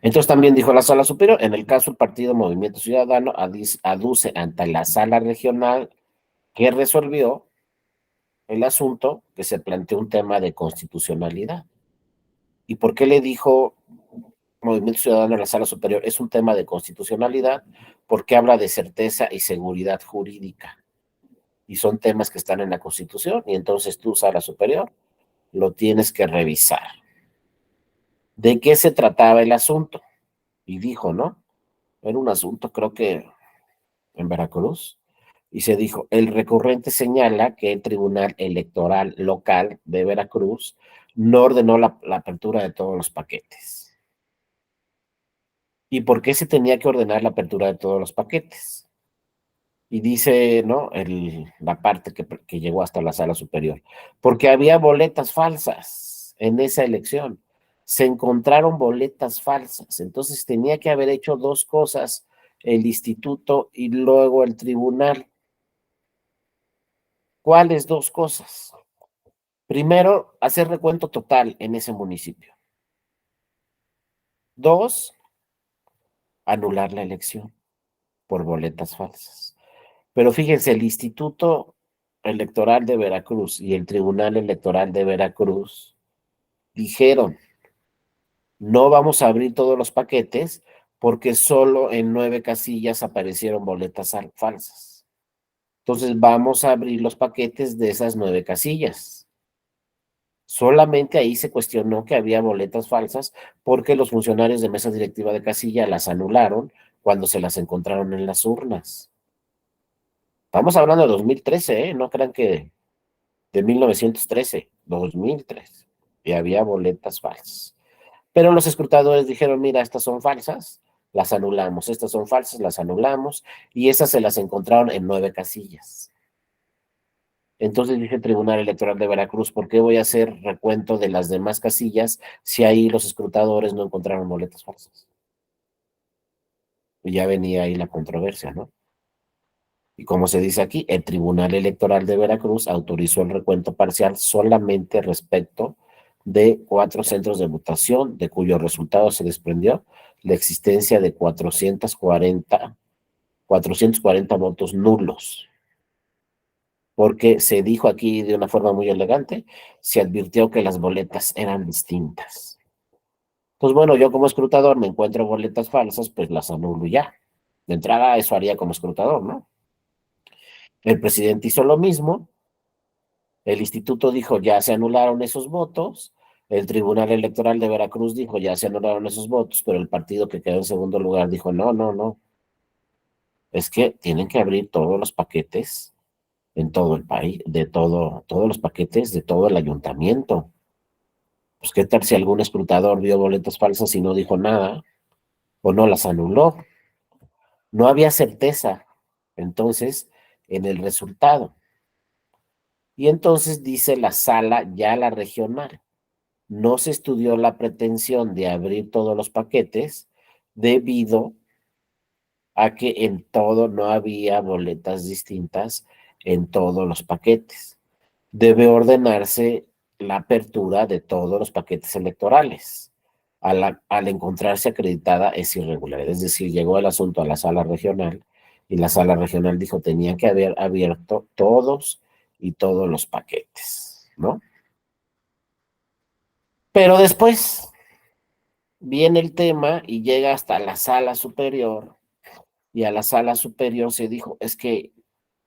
Entonces también dijo la sala superior, en el caso el partido Movimiento Ciudadano aduce ante la sala regional que resolvió el asunto que se planteó un tema de constitucionalidad. ¿Y por qué le dijo Movimiento Ciudadano en la Sala Superior? Es un tema de constitucionalidad porque habla de certeza y seguridad jurídica. Y son temas que están en la Constitución y entonces tú, Sala Superior, lo tienes que revisar. ¿De qué se trataba el asunto? Y dijo, ¿no? Era un asunto, creo que en Veracruz, y se dijo, el recurrente señala que el Tribunal Electoral Local de Veracruz no ordenó la apertura de todos los paquetes. ¿Y por qué se tenía que ordenar la apertura de todos los paquetes? Y dice, ¿no? La parte que llegó hasta la Sala Superior. Porque había boletas falsas en esa elección. Se encontraron boletas falsas. Entonces tenía que haber hecho dos cosas el instituto y luego el tribunal. ¿Cuáles dos cosas? Primero, hacer recuento total en ese municipio. Dos, anular la elección por boletas falsas. Pero fíjense, el Instituto Electoral de Veracruz y el Tribunal Electoral de Veracruz dijeron, no vamos a abrir todos los paquetes porque solo en 9 casillas aparecieron boletas falsas. Entonces vamos a abrir los paquetes de esas 9 casillas. Solamente ahí se cuestionó que había boletas falsas porque los funcionarios de mesa directiva de casilla las anularon cuando se las encontraron en las urnas. Estamos hablando de 2013, ¿eh? No crean que de 1913, 2003, y había boletas falsas. Pero los escrutadores dijeron, mira, estas son falsas, las anulamos, estas son falsas, las anulamos, y esas se las encontraron en 9 casillas. Entonces dije Tribunal Electoral de Veracruz, ¿por qué voy a hacer recuento de las demás casillas si ahí los escrutadores no encontraron boletas falsas? Y ya venía ahí la controversia, ¿no? Y como se dice aquí, el Tribunal Electoral de Veracruz autorizó el recuento parcial solamente respecto de 4 centros de votación, de cuyos resultados se desprendió la existencia de 440 votos nulos. Porque se dijo aquí de una forma muy elegante, se advirtió que las boletas eran distintas. Pues bueno, yo como escrutador me encuentro boletas falsas, pues las anulo ya. De entrada eso haría como escrutador, ¿no? El presidente hizo lo mismo, el instituto dijo ya se anularon esos votos, el Tribunal Electoral de Veracruz dijo ya se anularon esos votos, pero el partido que quedó en segundo lugar dijo no, no, no, es que tienen que abrir todos los paquetes en todo el país, todos los paquetes de todo el ayuntamiento. Pues qué tal si algún escrutador vio boletas falsas y no dijo nada, o no las anuló. No había certeza, entonces, en el resultado. Y entonces dice la sala, ya la regional, no se estudió la pretensión de abrir todos los paquetes debido a que en todo no había boletas distintas en todos los paquetes. Debe ordenarse la apertura de todos los paquetes electorales al encontrarse acreditada esa irregularidad. Es decir, llegó el asunto a la sala regional y la sala regional dijo tenía que haber abierto todos y todos los paquetes, ¿no? Pero después viene el tema y llega hasta la sala superior y a la sala superior se dijo, es que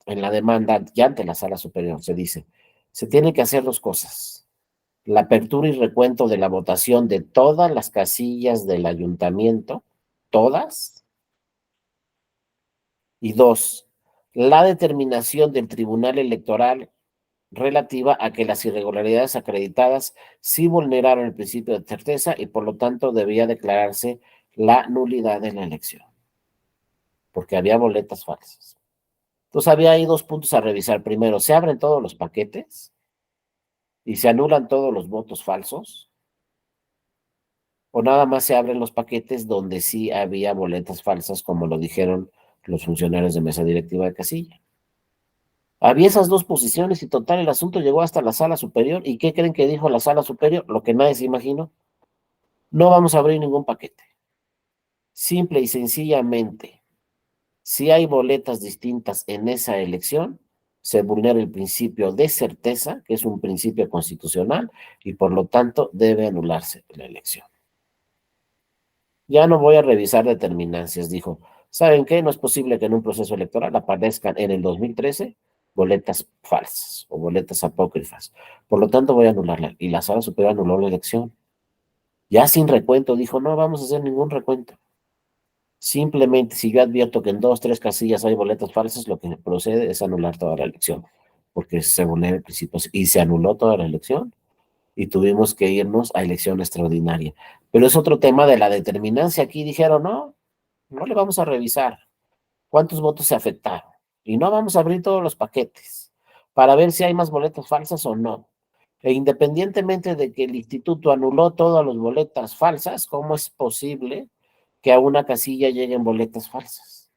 en la demanda, ya ante la sala superior se dice, se tienen que hacer dos cosas. La apertura y recuento de la votación de todas las casillas del ayuntamiento, todas, y dos, la determinación del Tribunal Electoral relativa a que las irregularidades acreditadas sí vulneraron el principio de certeza y por lo tanto debía declararse la nulidad de la elección, porque había boletas falsas. Entonces había ahí dos puntos a revisar. Primero, ¿se abren todos los paquetes y se anulan todos los votos falsos? ¿O nada más se abren los paquetes donde sí había boletas falsas, como lo dijeron los funcionarios de mesa directiva de casilla? Había esas dos posiciones y total el asunto llegó hasta la sala superior. ¿Y qué creen que dijo la sala superior? Lo que nadie se imaginó. No vamos a abrir ningún paquete. Simple y sencillamente, si hay boletas distintas en esa elección, se vulnera el principio de certeza, que es un principio constitucional, y por lo tanto debe anularse la elección. Ya no voy a revisar determinancias, dijo. ¿Saben qué? No es posible que en un proceso electoral aparezcan en el 2013 boletas falsas o boletas apócrifas. Por lo tanto, voy a anularla. Y la Sala Superior anuló la elección. Ya sin recuento, dijo, no vamos a hacer ningún recuento. Simplemente, si yo advierto que en 2, 3 casillas hay boletas falsas, lo que procede es anular toda la elección, porque se vulnera el principio. Y se anuló toda la elección y tuvimos que irnos a elección extraordinaria. Pero es otro tema de la determinancia. Aquí dijeron, no, no le vamos a revisar cuántos votos se afectaron y no vamos a abrir todos los paquetes para ver si hay más boletas falsas o no. E independientemente de que el instituto anuló todas las boletas falsas, ¿cómo es posible que a una casilla lleguen boletas falsas?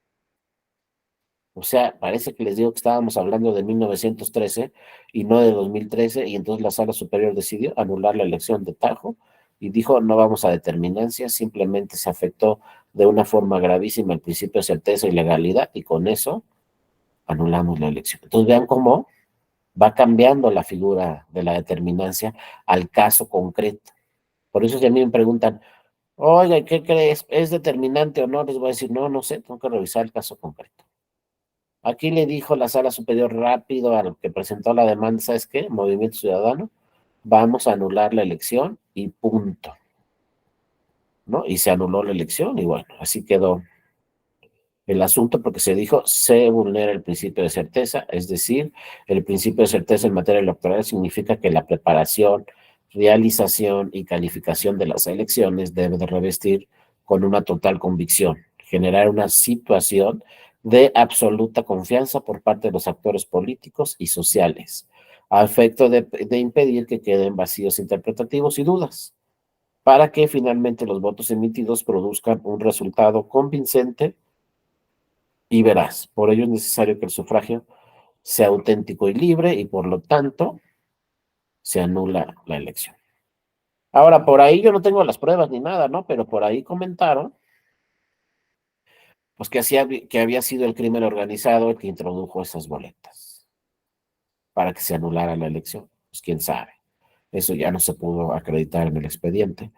O sea, parece que les digo que estábamos hablando de 1913 y no de 2013, y entonces la Sala Superior decidió anular la elección de tajo y dijo, no vamos a determinancia, simplemente se afectó de una forma gravísima el principio de certeza y legalidad, y con eso anulamos la elección. Entonces vean cómo va cambiando la figura de la determinancia al caso concreto. Por eso si a mí me preguntan, oiga, ¿qué crees? ¿Es determinante o no? Les voy a decir, no, no sé, tengo que revisar el caso concreto. Aquí le dijo la Sala Superior rápido al que presentó la demanda, ¿sabes qué? Movimiento Ciudadano, vamos a anular la elección y punto, ¿no? Y se anuló la elección y bueno, así quedó el asunto porque se dijo, se vulnera el principio de certeza, es decir, el principio de certeza en materia electoral significa que la preparación, realización y calificación de las elecciones debe de revestir con una total convicción, generar una situación de absoluta confianza por parte de los actores políticos y sociales, a efecto de impedir que queden vacíos interpretativos y dudas, para que finalmente los votos emitidos produzcan un resultado convincente y veraz. Por ello es necesario que el sufragio sea auténtico y libre y por lo tanto se anula la elección. Ahora, por ahí yo no tengo las pruebas ni nada, ¿no? Pero por ahí comentaron pues que había sido el crimen organizado el que introdujo esas boletas para que se anulara la elección. Pues quién sabe. Eso ya no se pudo acreditar en el expediente.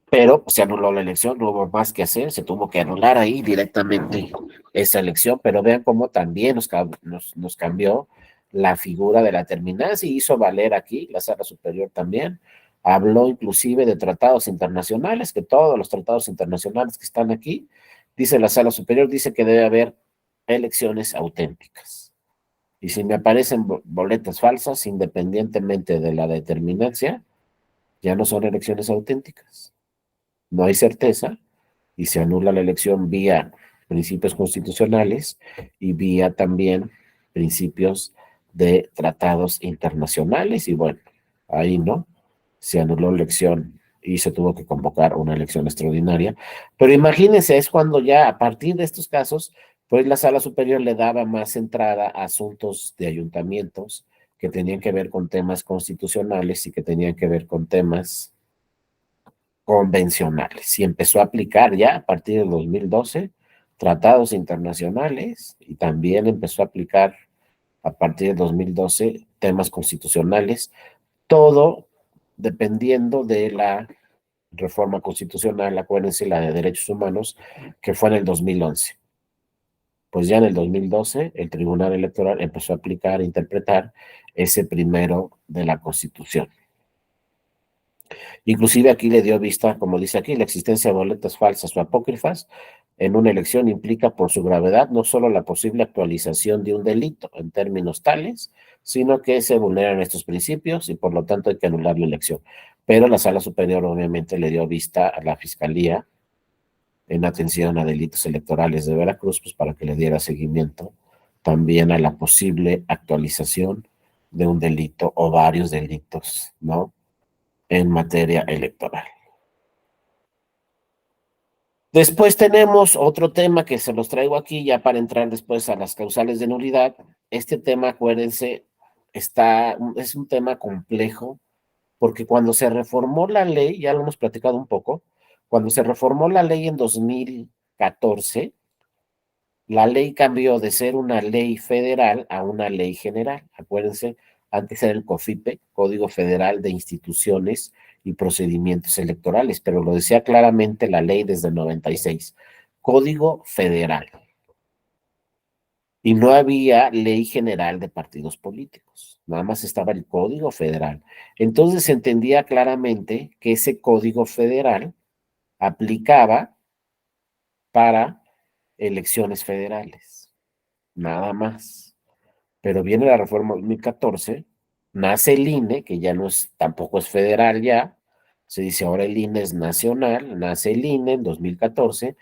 Pero se anuló la elección, no hubo más que hacer, se tuvo que anular ahí directamente esa elección, pero vean cómo también nos cambió la figura de la terminancia y hizo valer aquí la Sala Superior también. Habló inclusive de tratados internacionales, que todos los tratados internacionales que están aquí, dice la Sala Superior, dice que debe haber elecciones auténticas. Y si me aparecen boletas falsas, independientemente de la determinancia, ya no son elecciones auténticas. No hay certeza y se anula la elección vía principios constitucionales y vía también principios de tratados internacionales y bueno, ahí no, se anuló la elección y se tuvo que convocar una elección extraordinaria. Pero imagínense, es cuando ya a partir de estos casos, pues la Sala Superior le daba más entrada a asuntos de ayuntamientos que tenían que ver con temas constitucionales y que tenían que ver con temas convencionales y empezó a aplicar ya a partir del 2012 tratados internacionales y también empezó a aplicar a partir del 2012 temas constitucionales, todo dependiendo de la reforma constitucional, acuérdense, la de derechos humanos, que fue en el 2011. Pues ya en el 2012 el Tribunal Electoral empezó a aplicar e interpretar ese primero de la Constitución. Inclusive aquí le dio vista, como dice aquí, la existencia de boletas falsas o apócrifas en una elección implica por su gravedad no solo la posible actualización de un delito en términos tales, sino que se vulneran estos principios y por lo tanto hay que anular la elección. Pero la Sala Superior obviamente le dio vista a la Fiscalía en atención a delitos electorales de Veracruz, pues para que le diera seguimiento también a la posible actualización de un delito o varios delitos, ¿no? En materia electoral. Después tenemos otro tema que se los traigo aquí ya para entrar después a las causales de nulidad. Este tema, acuérdense, es un tema complejo porque cuando se reformó la ley, ya lo hemos platicado un poco, cuando se reformó la ley en 2014, La ley cambió de ser una ley federal a una ley general. Acuérdense, antes era el COFIPE, Código Federal de Instituciones y Procedimientos Electorales, pero lo decía claramente la ley desde el 96, Código Federal. Y no había ley general de partidos políticos, nada más estaba el Código Federal. Entonces se entendía claramente que ese Código Federal aplicaba para elecciones federales, nada más. Pero viene la reforma 2014, nace el INE, que ya no es, tampoco es federal ya, se dice ahora el INE es nacional, nace el INE en 2014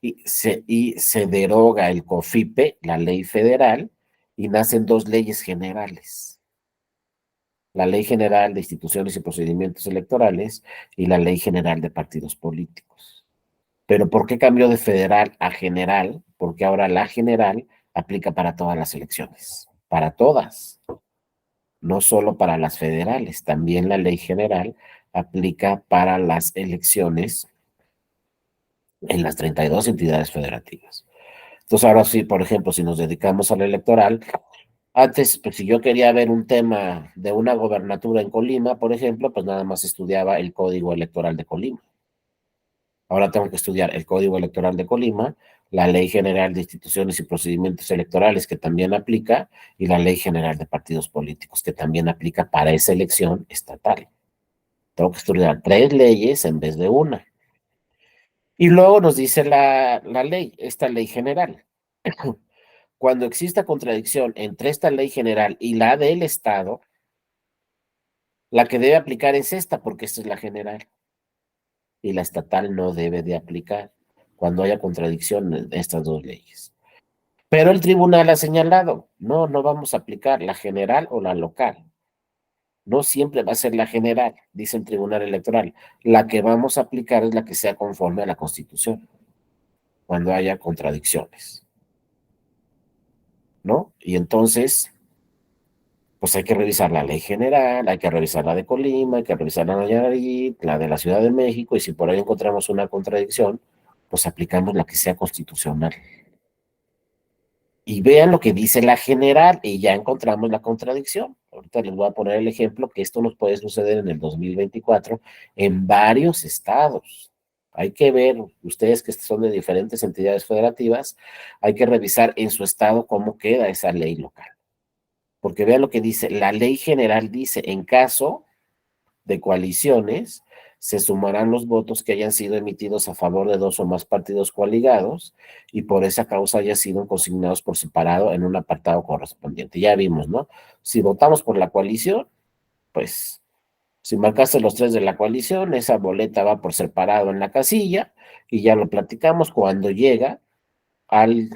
y se deroga el COFIPE, la ley federal, y nacen dos leyes generales, la Ley General de Instituciones y Procedimientos Electorales y la Ley General de Partidos Políticos. Pero ¿por qué cambió de federal a general? Porque ahora la general aplica para todas las elecciones, para todas, no solo para las federales, también la ley general aplica para las elecciones en las 32 entidades federativas. Entonces ahora sí, por ejemplo, si nos dedicamos al electoral, antes, pues si yo quería ver un tema de una gobernatura en Colima, por ejemplo, pues nada más estudiaba el Código Electoral de Colima. Ahora tengo que estudiar el Código Electoral de Colima, la Ley General de Instituciones y Procedimientos Electorales, que también aplica, y la Ley General de Partidos Políticos, que también aplica para esa elección estatal. Tengo que estudiar tres leyes en vez de una. Y luego nos dice la ley, esta ley general. Cuando exista contradicción entre esta ley general y la del Estado, la que debe aplicar es esta, porque esta es la general. Y la estatal no debe de aplicar cuando haya contradicción en estas dos leyes. Pero el tribunal ha señalado, no, no vamos a aplicar la general o la local. No siempre va a ser la general, dice el Tribunal Electoral. La que vamos a aplicar es la que sea conforme a la Constitución, cuando haya contradicciones, ¿no? Y entonces, pues hay que revisar la ley general, hay que revisar la de Colima, hay que revisar la de Nayarit, la de la Ciudad de México, y si por ahí encontramos una contradicción, pues aplicamos la que sea constitucional. Y vean lo que dice la general y ya encontramos la contradicción. Ahorita les voy a poner el ejemplo que esto nos puede suceder en el 2024 en varios estados. Hay que ver, ustedes que son de diferentes entidades federativas, hay que revisar en su estado cómo queda esa ley local. Porque vean lo que dice, la ley general dice, en caso de coaliciones, se sumarán los votos que hayan sido emitidos a favor de dos o más partidos coaligados y por esa causa hayan sido consignados por separado en un apartado correspondiente. Ya vimos, ¿no? Si votamos por la coalición, pues si marcaste los tres de la coalición, esa boleta va por separado en la casilla y ya lo platicamos cuando llega al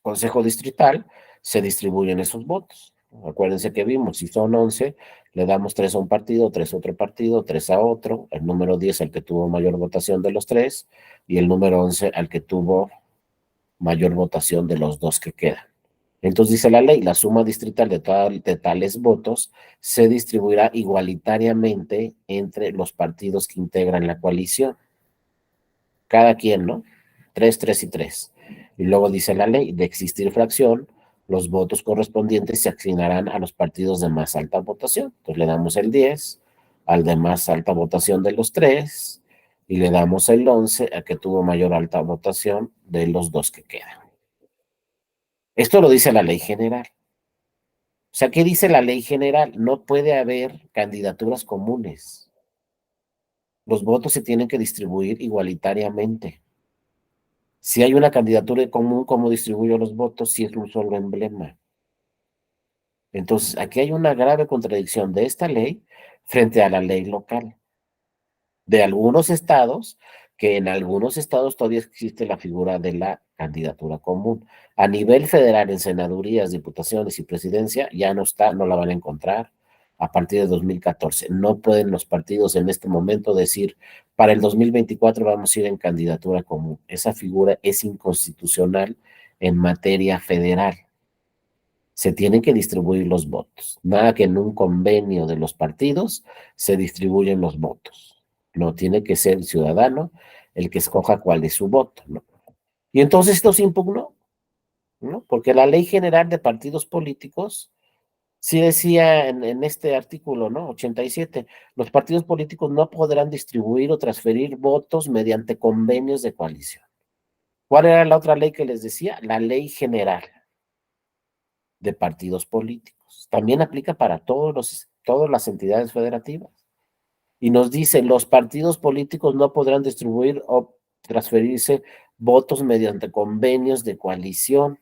Consejo Distrital, se distribuyen esos votos. Acuérdense que vimos, si son 11, le damos 3 a un partido, 3 a otro partido, 3 a otro, el número 10 al que tuvo mayor votación de los tres, y el número 11 al que tuvo mayor votación de los dos que quedan. Entonces dice la ley, la suma distrital de tales votos se distribuirá igualitariamente entre los partidos que integran la coalición. Cada quien, ¿no? 3, 3 y 3. Y luego dice la ley, de existir fracción, los votos correspondientes se asignarán a los partidos de más alta votación. Entonces le damos el 10 al de más alta votación de los tres y le damos el 11 a que tuvo mayor alta votación de los dos que quedan. Esto lo dice la ley general. O sea, ¿qué dice la ley general? No puede haber candidaturas comunes. Los votos se tienen que distribuir igualitariamente. Si hay una candidatura común, ¿cómo distribuyo los votos si es un solo emblema? Entonces, aquí hay una grave contradicción de esta ley frente a la ley local de algunos estados, que en algunos estados todavía existe la figura de la candidatura común. A nivel federal, en senadurías, diputaciones y presidencia, ya no está, no la van a encontrar a partir de 2014. No pueden los partidos en este momento decir, para el 2024 vamos a ir en candidatura común. Esa figura es inconstitucional en materia federal. Se tienen que distribuir los votos. Nada que en un convenio de los partidos se distribuyen los votos. No tiene que ser el ciudadano el que escoja cuál es su voto, ¿no? Y entonces esto se impugnó, ¿no? Porque la Ley General de Partidos Políticos sí decía en este artículo, ¿no? 87, los partidos políticos no podrán distribuir o transferir votos mediante convenios de coalición. ¿Cuál era la otra ley que les decía? La Ley General de Partidos Políticos. También aplica para todas las entidades federativas. Y nos dice, los partidos políticos no podrán distribuir o transferirse votos mediante convenios de coalición.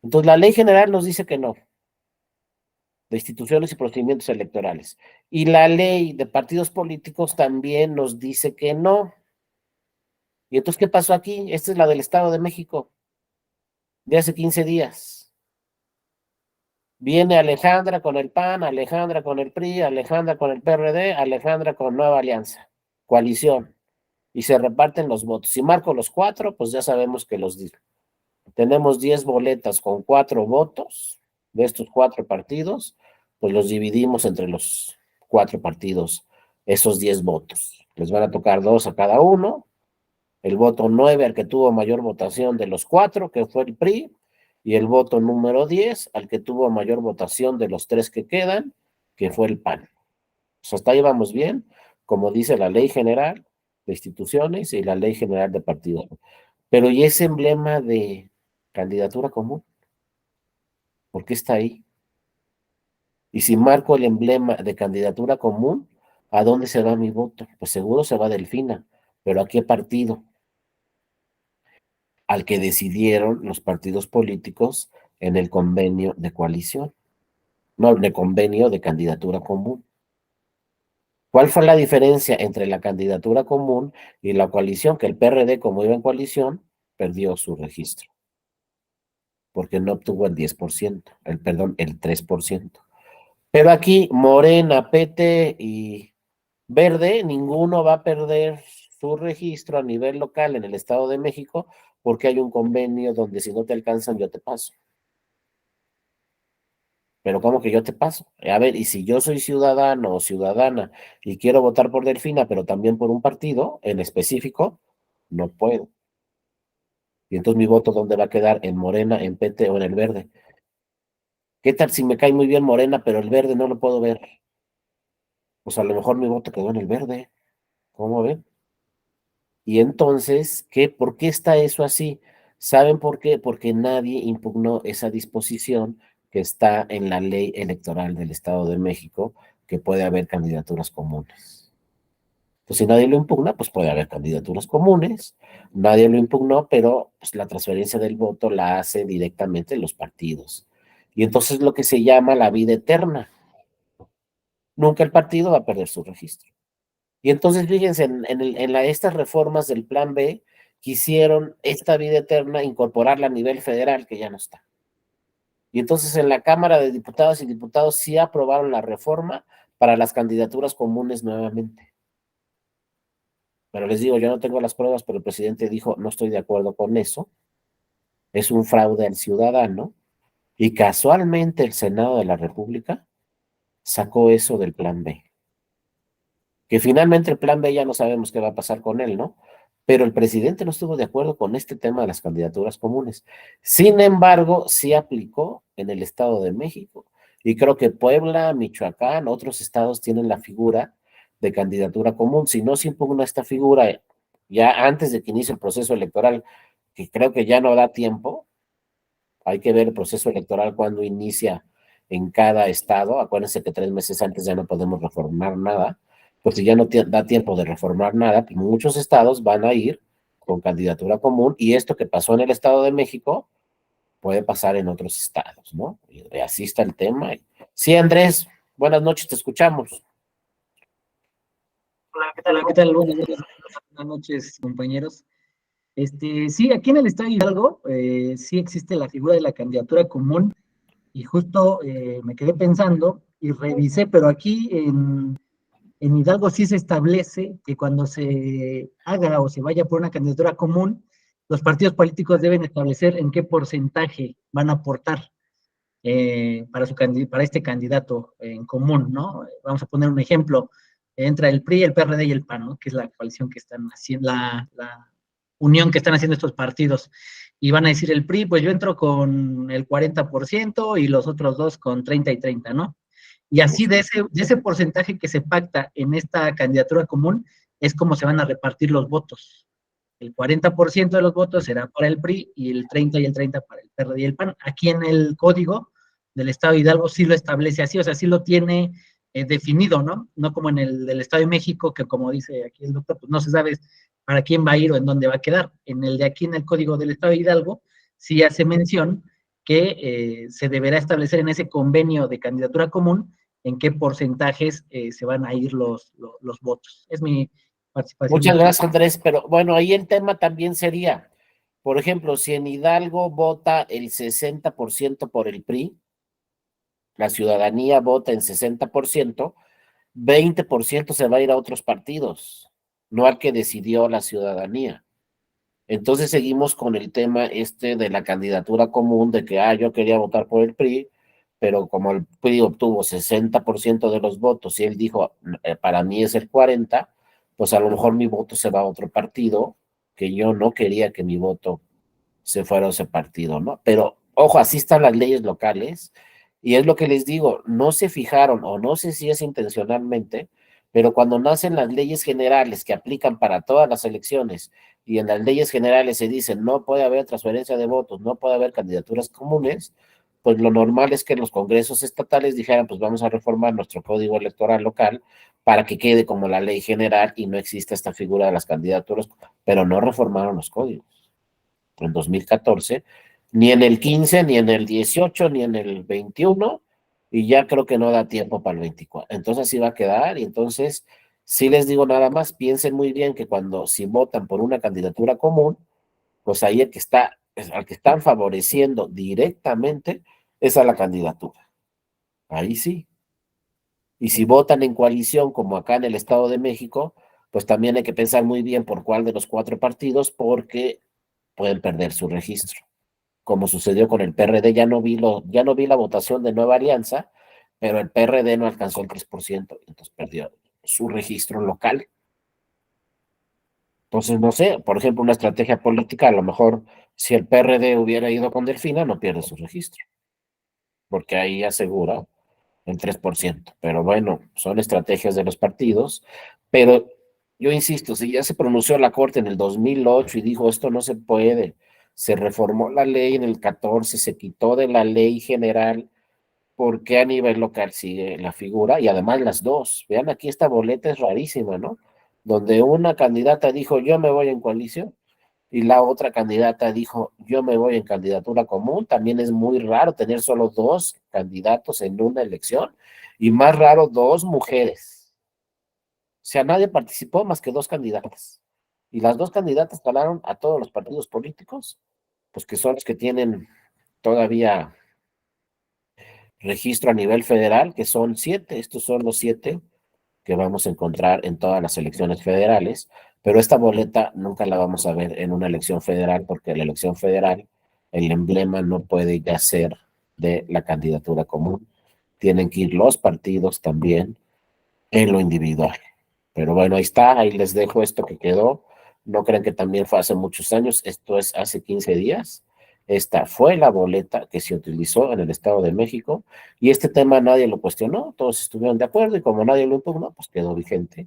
Entonces, la Ley General nos dice que no, de instituciones y procedimientos electorales. Y la Ley de Partidos Políticos también nos dice que no. ¿Y entonces qué pasó aquí? Esta es la del Estado de México, de hace 15 días. Viene Alejandra con el PAN, Alejandra con el PRI, Alejandra con el PRD, Alejandra con Nueva Alianza, coalición, y se reparten los votos. Si marco los 4, pues ya sabemos que tenemos 10 boletas con 4 votos de estos 4 partidos, pues los dividimos entre los 4 partidos, esos 10 votos. Les van a tocar 2 a cada uno, el voto 9 al que tuvo mayor votación de los 4, que fue el PRI, y el voto número 10 al que tuvo mayor votación de los 3 que quedan, que fue el PAN. Pues hasta ahí vamos bien, como dice la Ley General de Instituciones y la Ley General de Partidos. Pero ¿y ese emblema de candidatura común? ¿Por qué está ahí? Y si marco el emblema de candidatura común, ¿a dónde se va mi voto? Pues seguro se va a Delfina, pero ¿a qué partido? Al que decidieron los partidos políticos en el convenio de coalición, no, en el convenio de candidatura común. ¿Cuál fue la diferencia entre la candidatura común y la coalición? Que el PRD, como iba en coalición, perdió su registro, porque no obtuvo el 10%, el 3%. Pero aquí Morena, PT y Verde, ninguno va a perder su registro a nivel local en el Estado de México, porque hay un convenio donde si no te alcanzan, yo te paso. Pero ¿cómo que yo te paso? A ver, y si yo soy ciudadano o ciudadana y quiero votar por Delfina, pero también por un partido en específico, no puedo. Y entonces mi voto, ¿dónde va a quedar? ¿En Morena, en PT o en el Verde? ¿Qué tal si me cae muy bien Morena, pero el Verde no lo puedo ver? Pues a lo mejor mi voto quedó en el Verde. ¿Cómo ven? Y entonces, ¿por qué está eso así? ¿Saben por qué? Porque nadie impugnó esa disposición que está en la ley electoral del Estado de México, que puede haber candidaturas comunes. Pues si nadie lo impugna, pues puede haber candidaturas comunes. Nadie lo impugnó, pero pues, la transferencia del voto la hace directamente los partidos. Y entonces lo que se llama la vida eterna. Nunca el partido va a perder su registro. Y entonces, fíjense, estas reformas del Plan B, quisieron esta vida eterna incorporarla a nivel federal, que ya no está. Y entonces en la Cámara de Diputadas y Diputados sí aprobaron la reforma para las candidaturas comunes nuevamente. Pero les digo, yo no tengo las pruebas, pero el presidente dijo, no estoy de acuerdo con eso, es un fraude al ciudadano, y casualmente el Senado de la República sacó eso del Plan B. Que finalmente el Plan B ya no sabemos qué va a pasar con él, ¿no? Pero el presidente no estuvo de acuerdo con este tema de las candidaturas comunes. Sin embargo, sí aplicó en el Estado de México. Y creo que Puebla, Michoacán, otros estados tienen la figura de candidatura común. Si no se impugna esta figura ya antes de que inicie el proceso electoral, que creo que ya no da tiempo, hay que ver el proceso electoral cuando inicia en cada estado. Acuérdense que 3 meses antes ya no podemos reformar nada. Pues si ya no da tiempo de reformar nada, pues muchos estados van a ir con candidatura común, y esto que pasó en el Estado de México puede pasar en otros estados, ¿no? Y así está el tema. Sí, Andrés, buenas noches, te escuchamos. Hola, ¿qué tal? Buenas noches, compañeros. Sí, aquí en el Estado de Hidalgo sí existe la figura de la candidatura común, y justo me quedé pensando y revisé, pero aquí en Hidalgo sí se establece que cuando se haga o se vaya por una candidatura común, los partidos políticos deben establecer en qué porcentaje van a aportar para este candidato en común, ¿no? Vamos a poner un ejemplo. Entra el PRI, el PRD y el PAN, ¿no? Que es la coalición que están haciendo, unión que están haciendo estos partidos. Y van a decir el PRI, pues yo entro con el 40% y los otros dos con 30 y 30, ¿no? Y así de ese porcentaje que se pacta en esta candidatura común es como se van a repartir los votos. El 40% de los votos será para el PRI y el 30 y el 30 para el PRD y el PAN. Aquí en el código del Estado de Hidalgo sí lo establece así, o sea, sí lo tiene definido, ¿no? No como en el del Estado de México, que como dice aquí el doctor, pues no se sabe para quién va a ir o en dónde va a quedar. En el de aquí, en el código del Estado de Hidalgo, sí hace mención que se deberá establecer en ese convenio de candidatura común en qué porcentajes se van a ir los votos. Es mi participación. Muchas gracias, Andrés, pero bueno, ahí el tema también sería, por ejemplo, si en Hidalgo vota el 60% por el PRI, la ciudadanía vota en 60%, 20% se va a ir a otros partidos, no al que decidió la ciudadanía. Entonces seguimos con el tema de la candidatura común de que, yo quería votar por el PRI, pero como el PRI obtuvo 60% de los votos y él dijo, para mí es el 40%, pues a lo mejor mi voto se va a otro partido, que yo no quería que mi voto se fuera a ese partido, ¿no? Pero, ojo, así están las leyes locales, y es lo que les digo, no se fijaron, o no sé si es intencionalmente, pero cuando nacen las leyes generales que aplican para todas las elecciones, y en las leyes generales se dice no puede haber transferencia de votos, no puede haber candidaturas comunes, pues lo normal es que los congresos estatales dijeran, pues vamos a reformar nuestro código electoral local para que quede como la ley general y no exista esta figura de las candidaturas, pero no reformaron los códigos en 2014, ni en el 15, ni en el 18, ni en el 21, y ya creo que no da tiempo para el 24. Entonces así va a quedar, y entonces, sí les digo nada más, piensen muy bien que si votan por una candidatura común, pues ahí al que están favoreciendo directamente es a la candidatura. Ahí sí. Y si votan en coalición, como acá en el Estado de México, pues también hay que pensar muy bien por cuál de los 4 partidos, porque pueden perder su registro, como sucedió con el PRD. Ya no vi la votación de Nueva Alianza, pero el PRD no alcanzó el 3%, entonces perdió su registro local. Entonces, no sé, por ejemplo, una estrategia política, a lo mejor si el PRD hubiera ido con Delfina, no pierde su registro, porque ahí asegura el 3%. Pero bueno, son estrategias de los partidos, pero yo insisto, si ya se pronunció la Corte en el 2008 y dijo esto no se puede, se reformó la ley en el 14, se quitó de la ley general, ¿por qué a nivel local sigue la figura? Y además las dos, vean aquí esta boleta es rarísima, ¿no? Donde una candidata dijo yo me voy en coalición y la otra candidata dijo yo me voy en candidatura común. También es muy raro tener solo 2 candidatos en una elección, y más raro 2 mujeres. O sea, nadie participó más que 2 candidatas. Y las 2 candidatas ganaron a todos los partidos políticos, pues que son los que tienen todavía registro a nivel federal, que son 7. Estos son los 7 que vamos a encontrar en todas las elecciones federales, pero esta boleta nunca la vamos a ver en una elección federal, porque la elección federal, el emblema no puede ya ser de la candidatura común. Tienen que ir los partidos también en lo individual. Pero bueno, ahí está, ahí les dejo esto que quedó. No crean que también fue hace muchos años, esto es hace 15 días. Esta fue la boleta que se utilizó en el Estado de México, y este tema nadie lo cuestionó, todos estuvieron de acuerdo, y como nadie lo impugnó, pues quedó vigente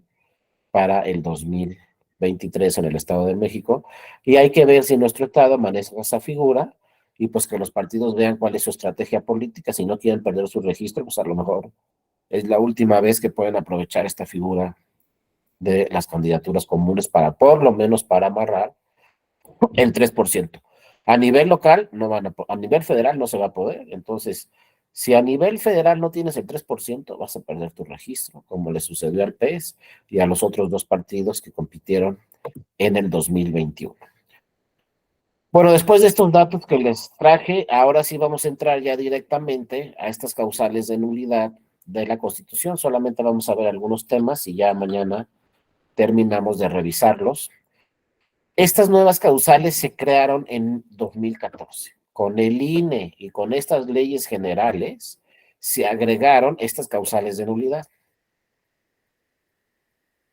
para el 2023 en el Estado de México. Y hay que ver si nuestro Estado maneja esa figura, y pues que los partidos vean cuál es su estrategia política. Si no quieren perder su registro, pues a lo mejor es la última vez que pueden aprovechar esta figura de las candidaturas comunes para, por lo menos, para amarrar el 3%. A nivel local, a nivel federal no se va a poder. Entonces, si a nivel federal no tienes el 3%, vas a perder tu registro, como le sucedió al PES y a los otros 2 partidos que compitieron en el 2021. Bueno, después de estos datos que les traje, ahora sí vamos a entrar ya directamente a estas causales de nulidad de la Constitución. Solamente vamos a ver algunos temas y ya mañana terminamos de revisarlos. Estas nuevas causales se crearon en 2014. Con el INE y con estas leyes generales se agregaron estas causales de nulidad.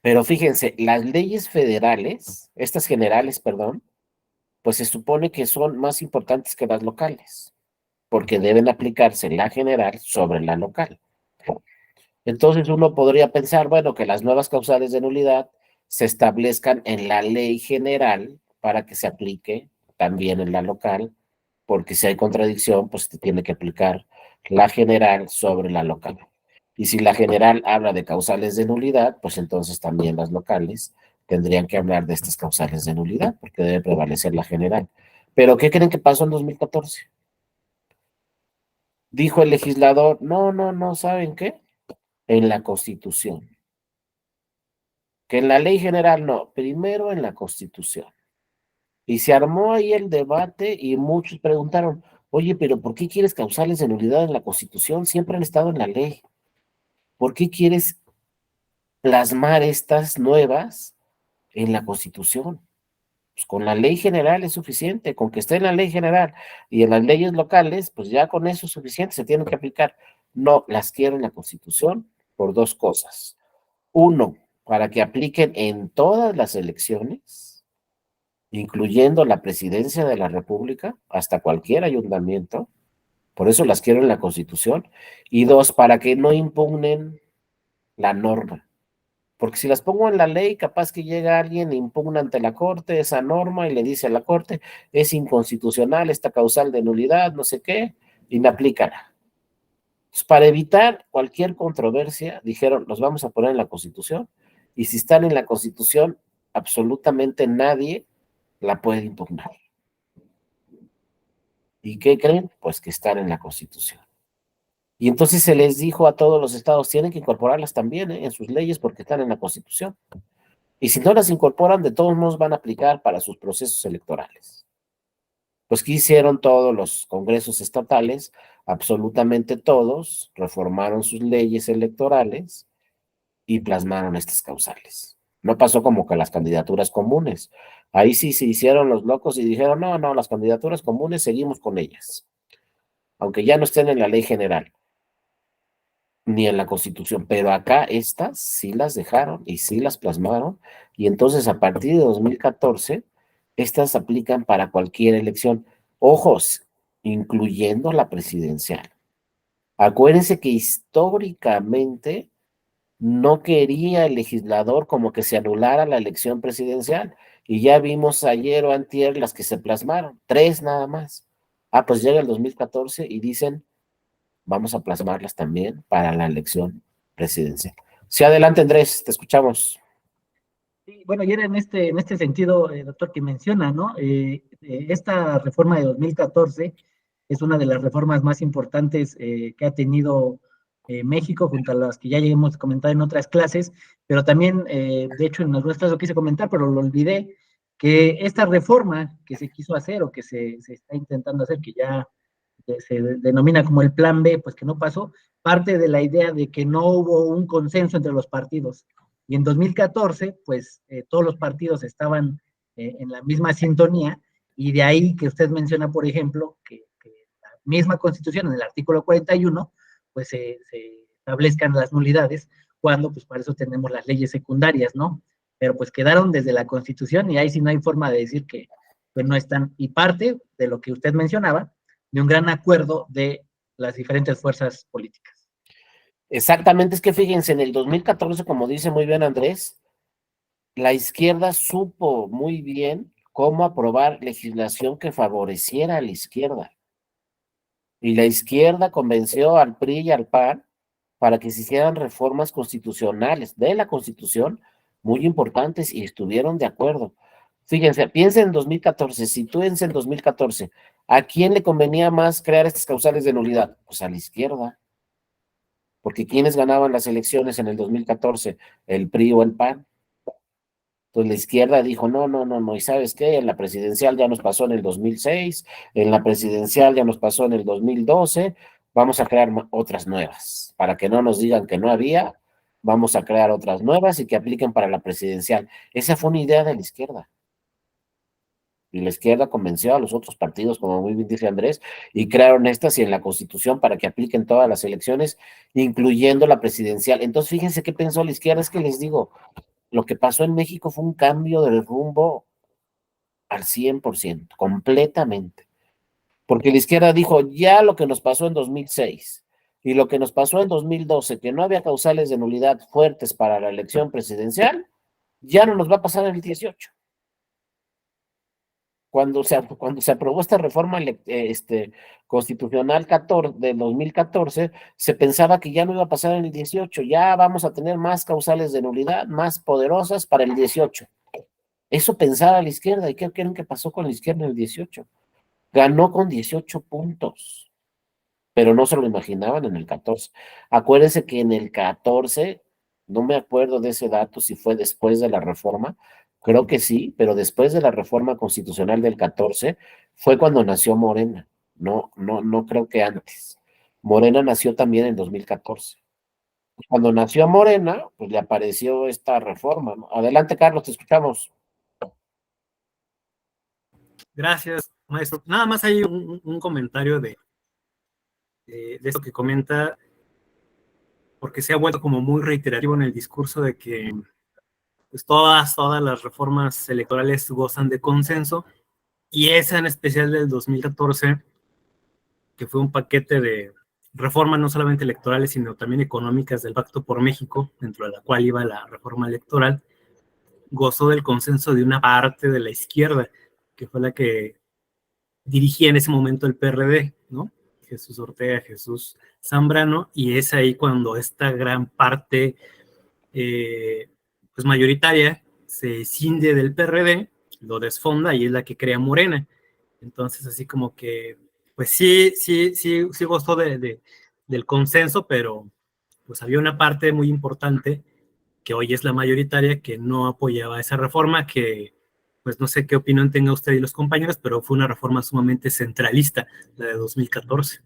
Pero fíjense, las leyes federales, estas generales, perdón, pues se supone que son más importantes que las locales, porque deben aplicarse la general sobre la local. Entonces uno podría pensar, bueno, que las nuevas causales de nulidad se establezcan en la ley general para que se aplique también en la local, porque si hay contradicción, pues se tiene que aplicar la general sobre la local. Y si la general habla de causales de nulidad, pues entonces también las locales tendrían que hablar de estas causales de nulidad, porque debe prevalecer la general. Pero ¿qué creen que pasó en 2014? Dijo el legislador, no, no, no, ¿saben qué? En la Constitución. Que en la ley general no, primero en la Constitución. Y se armó ahí el debate y muchos preguntaron, oye, pero ¿por qué quieres causales de nulidad en la Constitución? Siempre han estado en la ley. ¿Por qué quieres plasmar estas nuevas en la Constitución? Pues con la ley general es suficiente, con que esté en la ley general y en las leyes locales, pues ya con eso es suficiente, se tienen que aplicar. No, las quiero en la Constitución por dos cosas. Uno, para que apliquen en todas las elecciones, incluyendo la presidencia de la República, hasta cualquier ayuntamiento. Por eso las quiero en la Constitución. Y dos, para que no impugnen la norma. Porque si las pongo en la ley, capaz que llega alguien e impugna ante la Corte esa norma y le dice a la Corte, es inconstitucional esta causal de nulidad, no sé qué, y me aplican. Pues para evitar cualquier controversia, dijeron, los vamos a poner en la Constitución, y si están en la Constitución, absolutamente nadie la puede impugnar. ¿Y qué creen? Pues que están en la Constitución. Y entonces se les dijo a todos los estados, tienen que incorporarlas también en sus leyes porque están en la Constitución. Y si no las incorporan, de todos modos van a aplicar para sus procesos electorales. Pues, ¿qué hicieron todos los congresos estatales? Absolutamente todos reformaron sus leyes electorales y plasmaron estas causales. No pasó como que las candidaturas comunes. Ahí sí se hicieron los locos y dijeron, no, no, las candidaturas comunes seguimos con ellas, aunque ya no estén en la ley general ni en la Constitución, pero acá estas sí las dejaron y sí las plasmaron, y entonces a partir de 2014, estas aplican para cualquier elección. Ojos, incluyendo la presidencial. Acuérdense que históricamente no quería el legislador como que se anulara la elección presidencial, y ya vimos ayer o antier las que se plasmaron, 3 nada más. Ah, pues llega el 2014 y dicen, vamos a plasmarlas también para la elección presidencial. Sí, adelante, Andrés, te escuchamos. Sí, bueno, y era en este sentido, doctor, que menciona, ¿no? Esta reforma de 2014 es una de las reformas más importantes que ha tenido México, junto a las que ya hemos comentado en otras clases, pero también, de hecho, en algunas clases lo quise comentar, pero lo olvidé, que esta reforma que se quiso hacer o que se está intentando hacer, que ya se denomina como el Plan B, pues que no pasó, parte de la idea de que no hubo un consenso entre los partidos. Y en 2014, pues todos los partidos estaban en la misma sintonía, y de ahí que usted menciona, por ejemplo, que la misma Constitución, en el artículo 41, pues se establezcan las nulidades, cuando pues para eso tenemos las leyes secundarias, ¿no? Pero pues quedaron desde la Constitución y ahí sí no hay forma de decir que pues no están. Y parte de lo que usted mencionaba, de un gran acuerdo de las diferentes fuerzas políticas. Exactamente, es que fíjense, en el 2014, como dice muy bien Andrés, la izquierda supo muy bien cómo aprobar legislación que favoreciera a la izquierda. Y la izquierda convenció al PRI y al PAN para que se hicieran reformas constitucionales de la Constitución muy importantes y estuvieron de acuerdo. Fíjense, piensen en 2014, sitúense en 2014. ¿A quién le convenía más crear estas causales de nulidad? Pues a la izquierda. Porque ¿quiénes ganaban las elecciones en el 2014? ¿El PRI o el PAN? Pues la izquierda dijo, no, no, no, no, y ¿sabes qué? En la presidencial ya nos pasó en el 2006, en la presidencial ya nos pasó en el 2012, vamos a crear otras nuevas, para que no nos digan que no había, vamos a crear otras nuevas y que apliquen para la presidencial. Esa fue una idea de la izquierda. Y la izquierda convenció a los otros partidos, como muy bien dice Andrés, y crearon estas y en la Constitución para que apliquen todas las elecciones, incluyendo la presidencial. Entonces, fíjense qué pensó la izquierda, es que les digo, lo que pasó en México fue un cambio de rumbo al 100%, completamente. Porque la izquierda dijo, ya lo que nos pasó en 2006 y lo que nos pasó en 2012, que no había causales de nulidad fuertes para la elección presidencial, ya no nos va a pasar en el 18. Cuando se aprobó esta reforma constitucional 14, de 2014, se pensaba que ya no iba a pasar en el 18, ya vamos a tener más causales de nulidad, más poderosas para el 18. Eso pensaba la izquierda, ¿y qué creen que pasó con la izquierda en el 18? Ganó con 18 puntos, pero no se lo imaginaban en el 14. Acuérdense que en el 14, no me acuerdo de ese dato, si fue después de la reforma, creo que sí, pero después de la reforma constitucional del 14 fue cuando nació Morena. No creo que antes. Morena nació también en 2014. Cuando nació Morena, pues le apareció esta reforma, ¿no? Adelante, Carlos, te escuchamos. Gracias, maestro. Nada más hay un comentario de esto que comenta, porque se ha vuelto como muy reiterativo en el discurso de que pues, todas las reformas electorales gozan de consenso, y esa en especial del 2014, que fue un paquete de reformas no solamente electorales, sino también económicas del Pacto por México, dentro de la cual iba la reforma electoral, gozó del consenso de una parte de la izquierda, que fue la que dirigía en ese momento el PRD, ¿no? Jesús Ortega, Jesús Zambrano, y es ahí cuando esta gran parte pues mayoritaria se cinde del PRD, lo desfonda y es la que crea Morena. Entonces, así como que, pues sí gozó del consenso, pero pues había una parte muy importante que hoy es la mayoritaria que no apoyaba esa reforma, que pues no sé qué opinión tenga usted y los compañeros, pero fue una reforma sumamente centralista, la de 2014.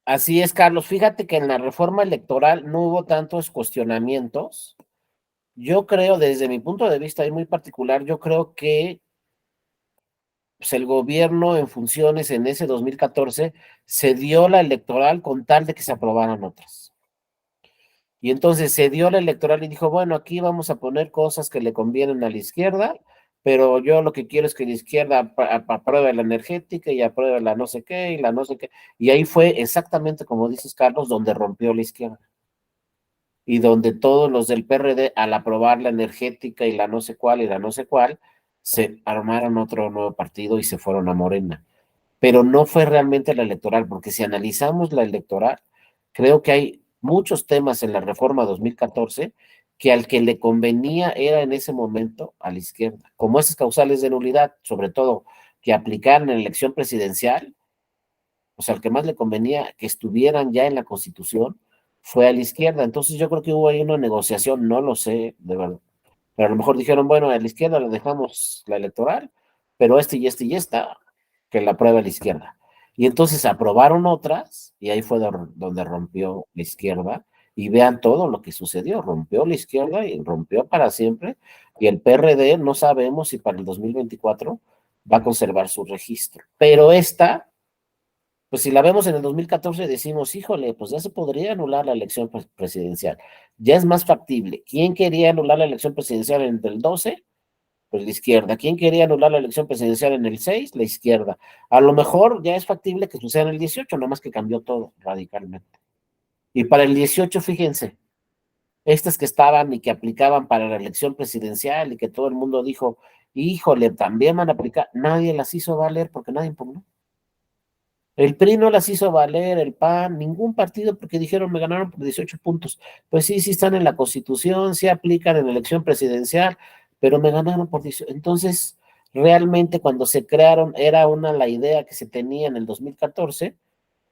Así es, Carlos. Fíjate que en la reforma electoral no hubo tantos cuestionamientos. Yo creo, desde mi punto de vista y muy particular, yo creo que pues, el gobierno en funciones en ese 2014 se dio la electoral con tal de que se aprobaran otras. Y entonces se dio la electoral y dijo, bueno, aquí vamos a poner cosas que le convienen a la izquierda, pero yo lo que quiero es que la izquierda apruebe la energética y apruebe la no sé qué y la no sé qué. Y ahí fue exactamente como dices, Carlos, donde rompió la izquierda. Y donde todos los del PRD, al aprobar la energética y la no sé cuál y la no sé cuál, se armaron otro nuevo partido y se fueron a Morena. Pero no fue realmente la electoral, porque si analizamos la electoral, creo que hay muchos temas en la reforma 2014 que al que le convenía era en ese momento a la izquierda, como esas causales de nulidad, sobre todo que aplicaran en la elección presidencial, o sea, al que más le convenía que estuvieran ya en la Constitución fue a la izquierda. Entonces yo creo que hubo ahí una negociación, no lo sé, de verdad. Pero a lo mejor dijeron, bueno, a la izquierda le dejamos la electoral, pero y esta, que la apruebe la izquierda. Y entonces aprobaron otras, y ahí fue donde rompió la izquierda. Y vean todo lo que sucedió, rompió la izquierda y rompió para siempre. Y el PRD no sabemos si para el 2024 va a conservar su registro. Pero esta, pues si la vemos en el 2014 decimos, híjole, pues ya se podría anular la elección presidencial. Ya es más factible. ¿Quién quería anular la elección presidencial en el 12? Pues la izquierda. ¿Quién quería anular la elección presidencial en el 6? La izquierda. A lo mejor ya es factible que suceda en el 18, nomás que cambió todo radicalmente. Y para el 18, fíjense, estas que estaban y que aplicaban para la elección presidencial y que todo el mundo dijo, híjole, también van a aplicar, nadie las hizo valer porque nadie impugnó. El PRI no las hizo valer, el PAN, ningún partido, porque dijeron me ganaron por 18 puntos. Pues sí, sí están en la Constitución, sí aplican en la elección presidencial, pero me ganaron por 18. Entonces, realmente cuando se crearon, era la idea que se tenía en el 2014,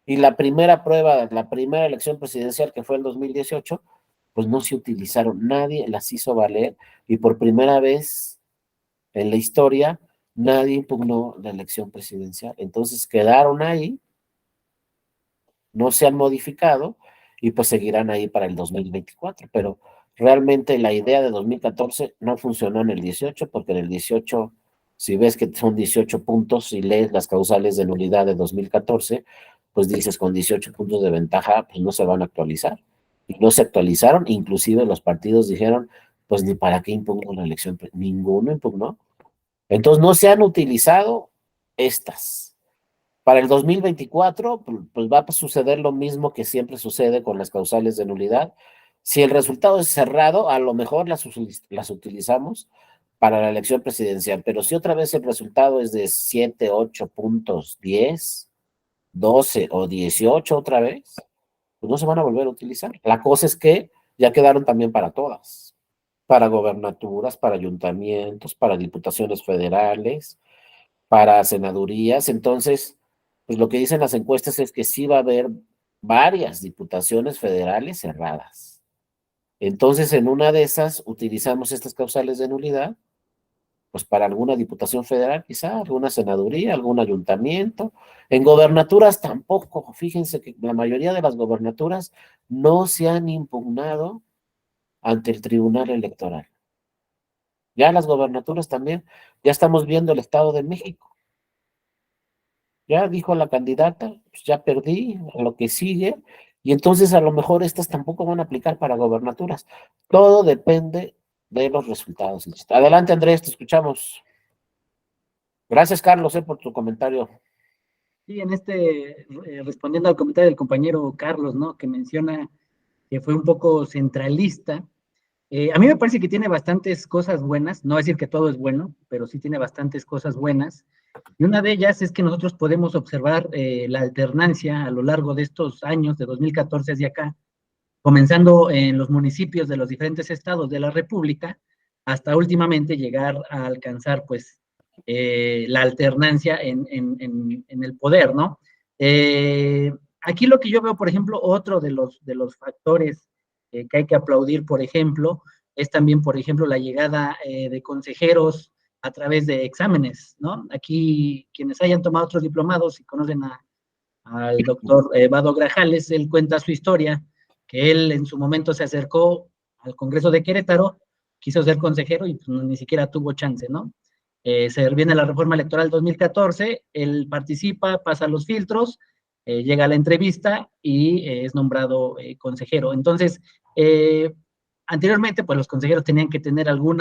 y la primera prueba, la primera elección presidencial que fue en 2018, pues no se utilizaron, nadie las hizo valer, y por primera vez en la historia, nadie impugnó la elección presidencial. Entonces quedaron ahí, no se han modificado y pues seguirán ahí para el 2024, pero realmente la idea de 2014 no funcionó en el 18, porque en el 18, si ves que son 18 puntos y lees las causales de nulidad de 2014, pues dices con 18 puntos de ventaja, pues no se van a actualizar. Y no se actualizaron, inclusive los partidos dijeron, pues ni para qué impugnó la elección, ninguno impugnó. Entonces no se han utilizado estas. Para el 2024, pues va a suceder lo mismo que siempre sucede con las causales de nulidad. Si el resultado es cerrado, a lo mejor las utilizamos para la elección presidencial, pero si otra vez el resultado es de 7, 8 puntos, 10, 12 o 18 otra vez, pues no se van a volver a utilizar. La cosa es que ya quedaron también para todas, para gobernaturas, para ayuntamientos, para diputaciones federales, para senadurías. Entonces, pues lo que dicen las encuestas es que sí va a haber varias diputaciones federales cerradas. Entonces, en una de esas utilizamos estas causales de nulidad, pues para alguna diputación federal, quizá, alguna senaduría, algún ayuntamiento. En gobernaturas tampoco. Fíjense que la mayoría de las gobernaturas no se han impugnado ante el Tribunal Electoral. Ya las gobernaturas también, ya estamos viendo el Estado de México. Ya dijo la candidata, pues ya perdí, a lo que sigue, y entonces a lo mejor estas tampoco van a aplicar para gobernaturas. Todo depende de los resultados. Adelante, Andrés, te escuchamos. Gracias, Carlos, por tu comentario. Sí, respondiendo al comentario del compañero Carlos, ¿no? Que menciona que fue un poco centralista. A mí me parece que tiene bastantes cosas buenas, no voy a decir que todo es bueno, pero sí tiene bastantes cosas buenas. Y una de ellas es que nosotros podemos observar la alternancia a lo largo de estos años, de 2014 hacia acá, comenzando en los municipios de los diferentes estados de la República, hasta últimamente llegar a alcanzar, pues, la alternancia en el poder, ¿no? Aquí lo que yo veo, por ejemplo, otro de los factores que hay que aplaudir, por ejemplo, es también, por ejemplo, la llegada de consejeros a través de exámenes, ¿no? Aquí, quienes hayan tomado otros diplomados y conocen al doctor Vado Grajales, él cuenta su historia, que él en su momento se acercó al Congreso de Querétaro, quiso ser consejero y pues, ni siquiera tuvo chance, ¿no? Se viene la reforma electoral 2014, él participa, pasa los filtros, llega a la entrevista y es nombrado consejero. Entonces, anteriormente, pues los consejeros tenían que tener algún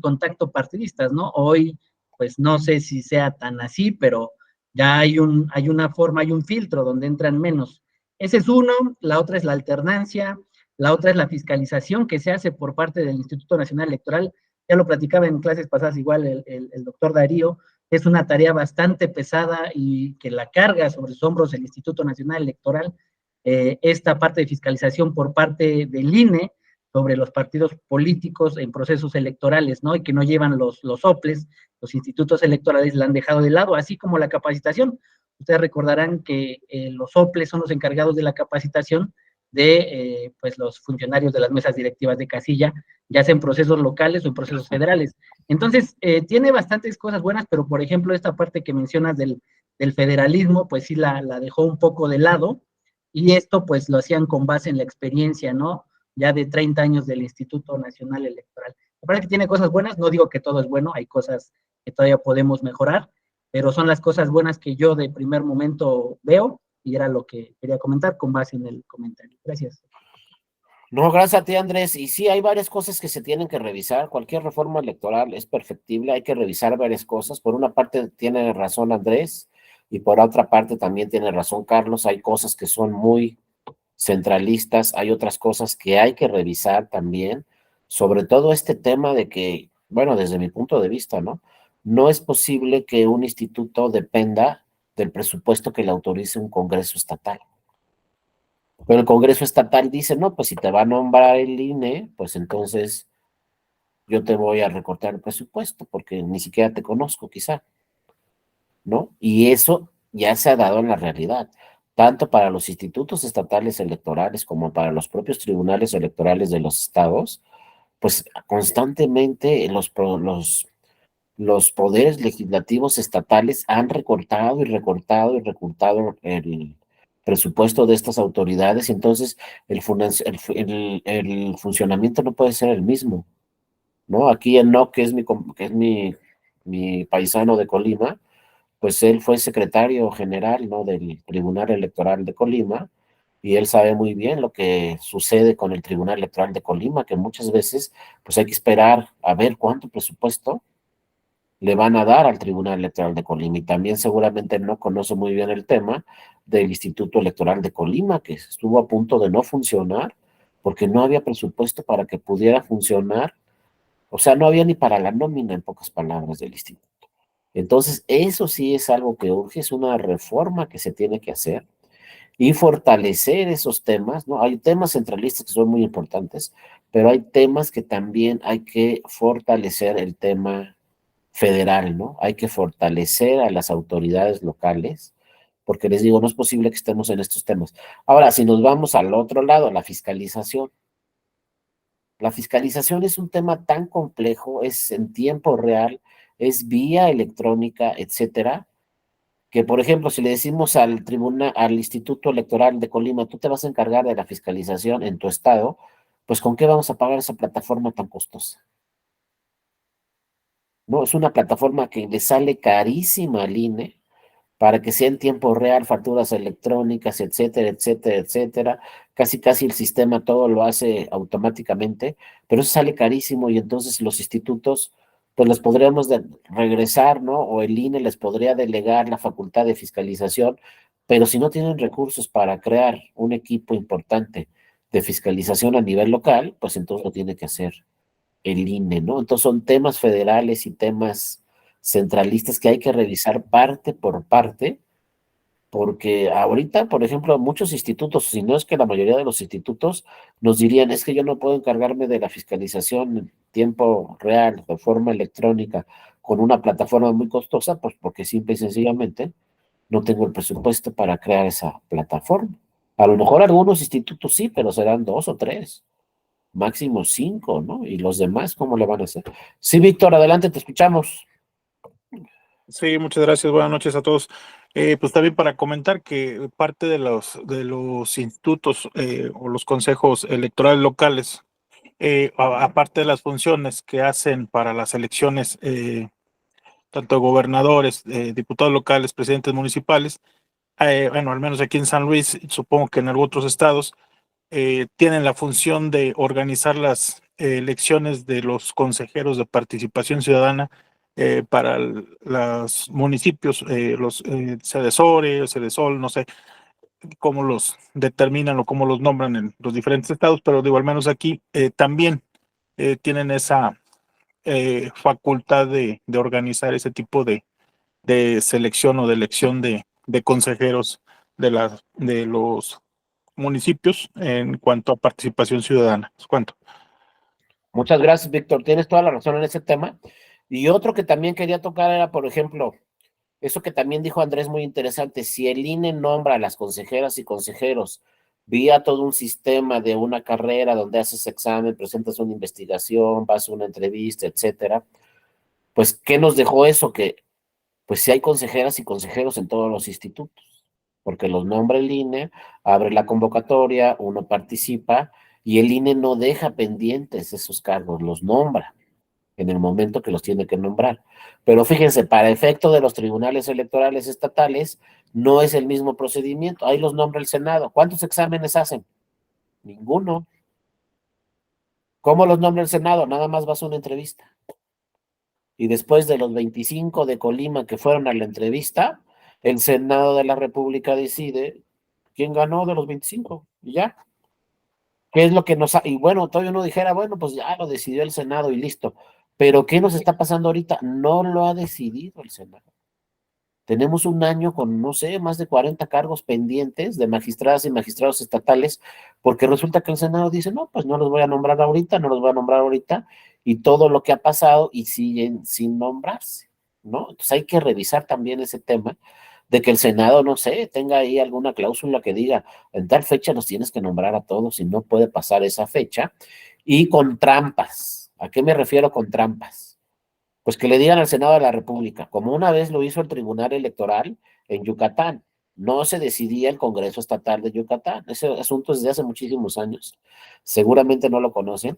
contacto partidista, ¿no? Hoy, pues no sé si sea tan así, pero ya hay una forma, hay un filtro donde entran menos. Ese es uno, la otra es la alternancia, la otra es la fiscalización que se hace por parte del Instituto Nacional Electoral. Ya lo platicaba en clases pasadas igual el doctor Darío, es una tarea bastante pesada y que la carga sobre sus hombros el Instituto Nacional Electoral, esta parte de fiscalización por parte del INE sobre los partidos políticos en procesos electorales, ¿no? Y que no llevan los soples, los institutos electorales la han dejado de lado, así como la capacitación. Ustedes recordarán que los soples son los encargados de la capacitación de pues los funcionarios de las mesas directivas de casilla, ya sea en procesos locales o en procesos federales. Entonces, tiene bastantes cosas buenas, pero por ejemplo, esta parte que mencionas del federalismo, pues sí la dejó un poco de lado, y esto pues lo hacían con base en la experiencia, ¿no? Ya de 30 años del Instituto Nacional Electoral. Me parece que tiene cosas buenas, no digo que todo es bueno, hay cosas que todavía podemos mejorar, pero son las cosas buenas que yo de primer momento veo y era lo que quería comentar con base en el comentario. Gracias. No, gracias a ti, Andrés. Y sí, hay varias cosas que se tienen que revisar. Cualquier reforma electoral es perfectible, hay que revisar varias cosas. Por una parte tiene razón Andrés y por otra parte también tiene razón Carlos. Hay cosas que son muy centralistas, hay otras cosas que hay que revisar también, sobre todo este tema de que, bueno, desde mi punto de vista, ¿no? No es posible que un instituto dependa del presupuesto que le autorice un Congreso estatal. Pero el Congreso estatal dice, no, pues si te va a nombrar el INE, pues entonces yo te voy a recortar el presupuesto porque ni siquiera te conozco quizá, ¿no? Y eso ya se ha dado en la realidad, tanto para los institutos estatales electorales como para los propios tribunales electorales de los estados, pues constantemente los poderes legislativos estatales han recortado y recortado y recortado el presupuesto de estas autoridades, entonces el funcionamiento no puede ser el mismo, ¿no? Aquí Enoch, que es mi paisano de Colima, pues él fue secretario general, ¿no? Del Tribunal Electoral de Colima, y él sabe muy bien lo que sucede con el Tribunal Electoral de Colima, que muchas veces, pues hay que esperar a ver cuánto presupuesto le van a dar al Tribunal Electoral de Colima, y también seguramente no conoce muy bien el tema del Instituto Electoral de Colima, que estuvo a punto de no funcionar porque no había presupuesto para que pudiera funcionar, o sea, no había ni para la nómina, en pocas palabras, del instituto. Entonces, eso sí es algo que urge, es una reforma que se tiene que hacer y fortalecer esos temas, ¿no? Hay temas centralistas que son muy importantes, pero hay temas que también hay que fortalecer el tema federal, ¿no? Hay que fortalecer a las autoridades locales, porque les digo, no es posible que estemos en estos temas. Ahora, si nos vamos al otro lado, la fiscalización es un tema tan complejo, es en tiempo real, es vía electrónica, etcétera, que por ejemplo, si le decimos al tribunal, al Instituto Electoral de Colima, tú te vas a encargar de la fiscalización en tu estado, pues ¿con qué vamos a pagar esa plataforma tan costosa? ¿No? Es una plataforma que le sale carísima al INE para que sea en tiempo real, facturas electrónicas, etcétera, etcétera, etcétera. Casi, casi el sistema todo lo hace automáticamente, pero eso sale carísimo y entonces los institutos, pues les podríamos regresar, ¿no? O el INE les podría delegar la facultad de fiscalización, pero si no tienen recursos para crear un equipo importante de fiscalización a nivel local, pues entonces lo tiene que hacer el INE, ¿no? Entonces son temas federales y temas centralistas que hay que revisar parte por parte, porque ahorita, por ejemplo, muchos institutos, si no es que la mayoría de los institutos, nos dirían, es que yo no puedo encargarme de la fiscalización en tiempo real, de forma electrónica, con una plataforma muy costosa, pues porque simple y sencillamente no tengo el presupuesto para crear esa plataforma. A lo mejor algunos institutos sí, pero serán 2 o 3, máximo 5, ¿no? Y los demás, ¿cómo le van a hacer? Sí, Víctor, adelante, te escuchamos. Sí, muchas gracias. Buenas noches a todos. Pues también para comentar que parte de los institutos o los consejos electorales locales, aparte de las funciones que hacen para las elecciones, tanto de gobernadores, diputados locales, presidentes municipales, bueno, al menos aquí en San Luis, supongo que en algunos otros estados, tienen la función de organizar las elecciones de los consejeros de participación ciudadana para los municipios, los CEDESORE, CEDESOL, no sé cómo los determinan o cómo los nombran en los diferentes estados, pero digo, al menos aquí también tienen esa facultad de organizar ese tipo de selección o de elección de consejeros de los municipios en cuanto a participación ciudadana. ¿Cuánto? Muchas gracias, Víctor. Tienes toda la razón en ese tema. Y otro que también quería tocar era, por ejemplo, eso que también dijo Andrés, muy interesante. Si el INE nombra a las consejeras y consejeros vía todo un sistema de una carrera donde haces examen, presentas una investigación, vas a una entrevista, etcétera, pues, ¿qué nos dejó eso? Que, pues, si hay consejeras y consejeros en todos los institutos, porque los nombra el INE, abre la convocatoria, uno participa y el INE no deja pendientes esos cargos, los nombra en el momento que los tiene que nombrar. Pero fíjense, para efecto de los tribunales electorales estatales, no es el mismo procedimiento. Ahí los nombra el Senado. ¿Cuántos exámenes hacen? Ninguno. ¿Cómo los nombra el Senado? Nada más vas a una entrevista. Y después de los 25 de Colima que fueron a la entrevista, el Senado de la República decide quién ganó de los 25 y ya. ¿Qué es lo que nos y bueno, todavía uno dijera, bueno, pues ya lo decidió el Senado y listo. Pero ¿qué nos está pasando ahorita? No lo ha decidido el Senado. Tenemos un año con, no sé, más de 40 cargos pendientes de magistradas y magistrados estatales, porque resulta que el Senado dice, no, pues no los voy a nombrar ahorita, no los voy a nombrar ahorita, y todo lo que ha pasado y siguen sin nombrarse, ¿no? Entonces hay que revisar también ese tema de que el Senado, no sé, tenga ahí alguna cláusula que diga, en tal fecha los tienes que nombrar a todos y no puede pasar esa fecha, y con trampas. ¿A qué me refiero con trampas? Pues que le digan al Senado de la República, como una vez lo hizo el Tribunal Electoral en Yucatán. No se decidía el Congreso Estatal de Yucatán. Ese asunto es de hace muchísimos años. Seguramente no lo conocen.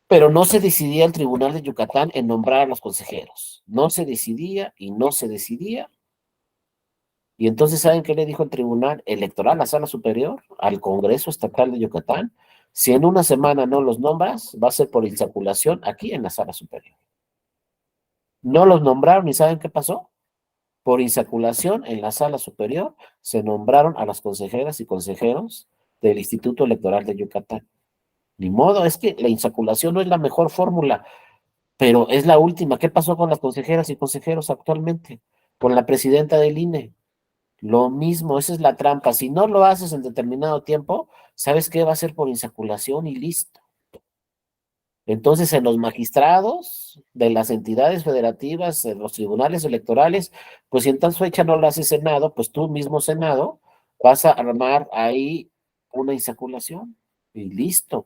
Pero no se decidía el Tribunal de Yucatán en nombrar a los consejeros. No se decidía y no se decidía. Y entonces, ¿saben qué le dijo el Tribunal Electoral, la Sala Superior, al Congreso Estatal de Yucatán? Si en una semana no los nombras, va a ser por insaculación aquí en la Sala Superior. No los nombraron y ¿saben qué pasó? Por insaculación en la sala superior se nombraron a las consejeras y consejeros del Instituto Electoral de Yucatán. Ni modo, es que la insaculación no es la mejor fórmula, pero es la última. ¿Qué pasó con las consejeras y consejeros actualmente? Con la presidenta del INE. Lo mismo, esa es la trampa. Si no lo haces en determinado tiempo, ¿sabes qué? Va a ser por insaculación y listo. Entonces, en los magistrados de las entidades federativas, en los tribunales electorales, pues si en tal fecha no lo hace Senado, pues tú mismo Senado vas a armar ahí una insaculación y listo.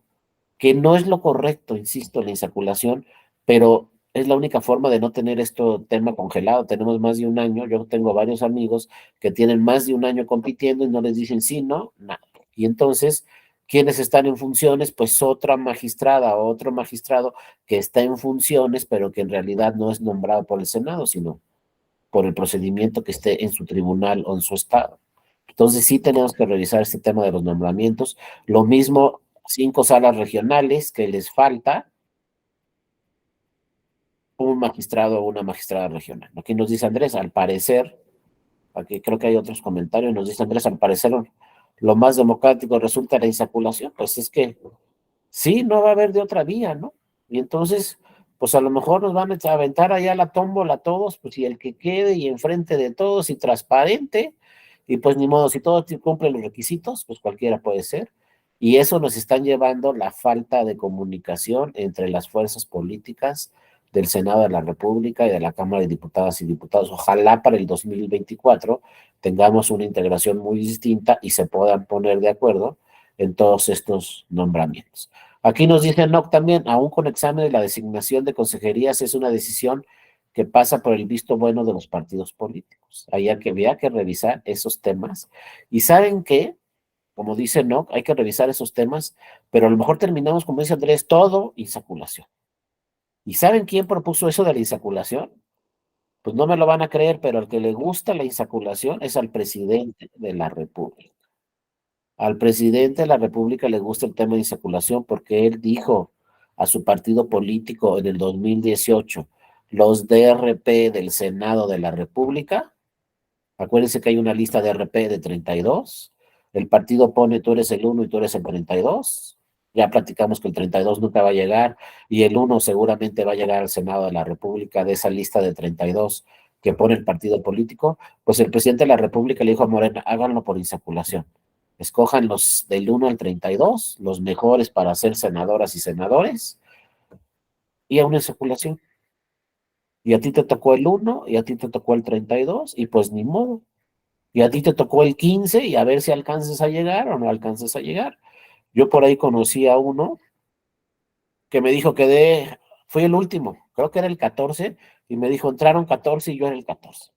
Que no es lo correcto, insisto, la insaculación, pero es la única forma de no tener esto tema congelado. Tenemos más de un año, yo tengo varios amigos que tienen más de un año compitiendo y no les dicen sí, no, nada. Y entonces, ¿quiénes están en funciones? Pues otra magistrada o otro magistrado que está en funciones, pero que en realidad no es nombrado por el Senado, sino por el procedimiento que esté en su tribunal o en su estado. Entonces sí tenemos que revisar este tema de los nombramientos. Lo mismo, 5 salas regionales que les falta un magistrado o una magistrada regional. Aquí nos dice Andrés, al parecer, aquí creo que hay otros comentarios, nos dice Andrés, al parecer lo más democrático resulta la insaculación. Pues es que sí, no va a haber de otra vía, ¿no? Y entonces, pues a lo mejor nos van a aventar allá la tómbola a todos, pues y el que quede y enfrente de todos y transparente, y pues ni modo, si todos cumplen los requisitos, pues cualquiera puede ser. Y eso nos están llevando la falta de comunicación entre las fuerzas políticas del Senado de la República y de la Cámara de Diputadas y Diputados. Ojalá para el 2024 tengamos una integración muy distinta y se puedan poner de acuerdo en todos estos nombramientos. Aquí nos dice NOC también, aún con examen de la designación de consejerías es una decisión que pasa por el visto bueno de los partidos políticos. Había que revisar esos temas. Y ¿saben qué? Como dice NOC, hay que revisar esos temas, pero a lo mejor terminamos, como dice Andrés, todo insaculación. ¿Y saben quién propuso eso de la insaculación? Pues no me lo van a creer, pero al que le gusta la insaculación es al presidente de la República. Al presidente de la República le gusta el tema de insaculación porque él dijo a su partido político en el 2018, los DRP del Senado de la República, acuérdense que hay una lista de RP de 32, el partido pone tú eres el 1 y tú eres el 32, ya platicamos que el 32 nunca va a llegar y el 1 seguramente va a llegar al Senado de la República de esa lista de 32 que pone el partido político, pues el presidente de la República le dijo a Morena, háganlo por insaculación. Escojan los del 1 al 32, los mejores para ser senadoras y senadores, y a una insaculación. Y a ti te tocó el 1, y a ti te tocó el 32, y pues ni modo. Y a ti te tocó el 15, y a ver si alcances a llegar o no alcances a llegar. Yo por ahí conocí a uno que me dijo que fui el último, creo que era el 14, y me dijo, entraron 14 y yo era el 14.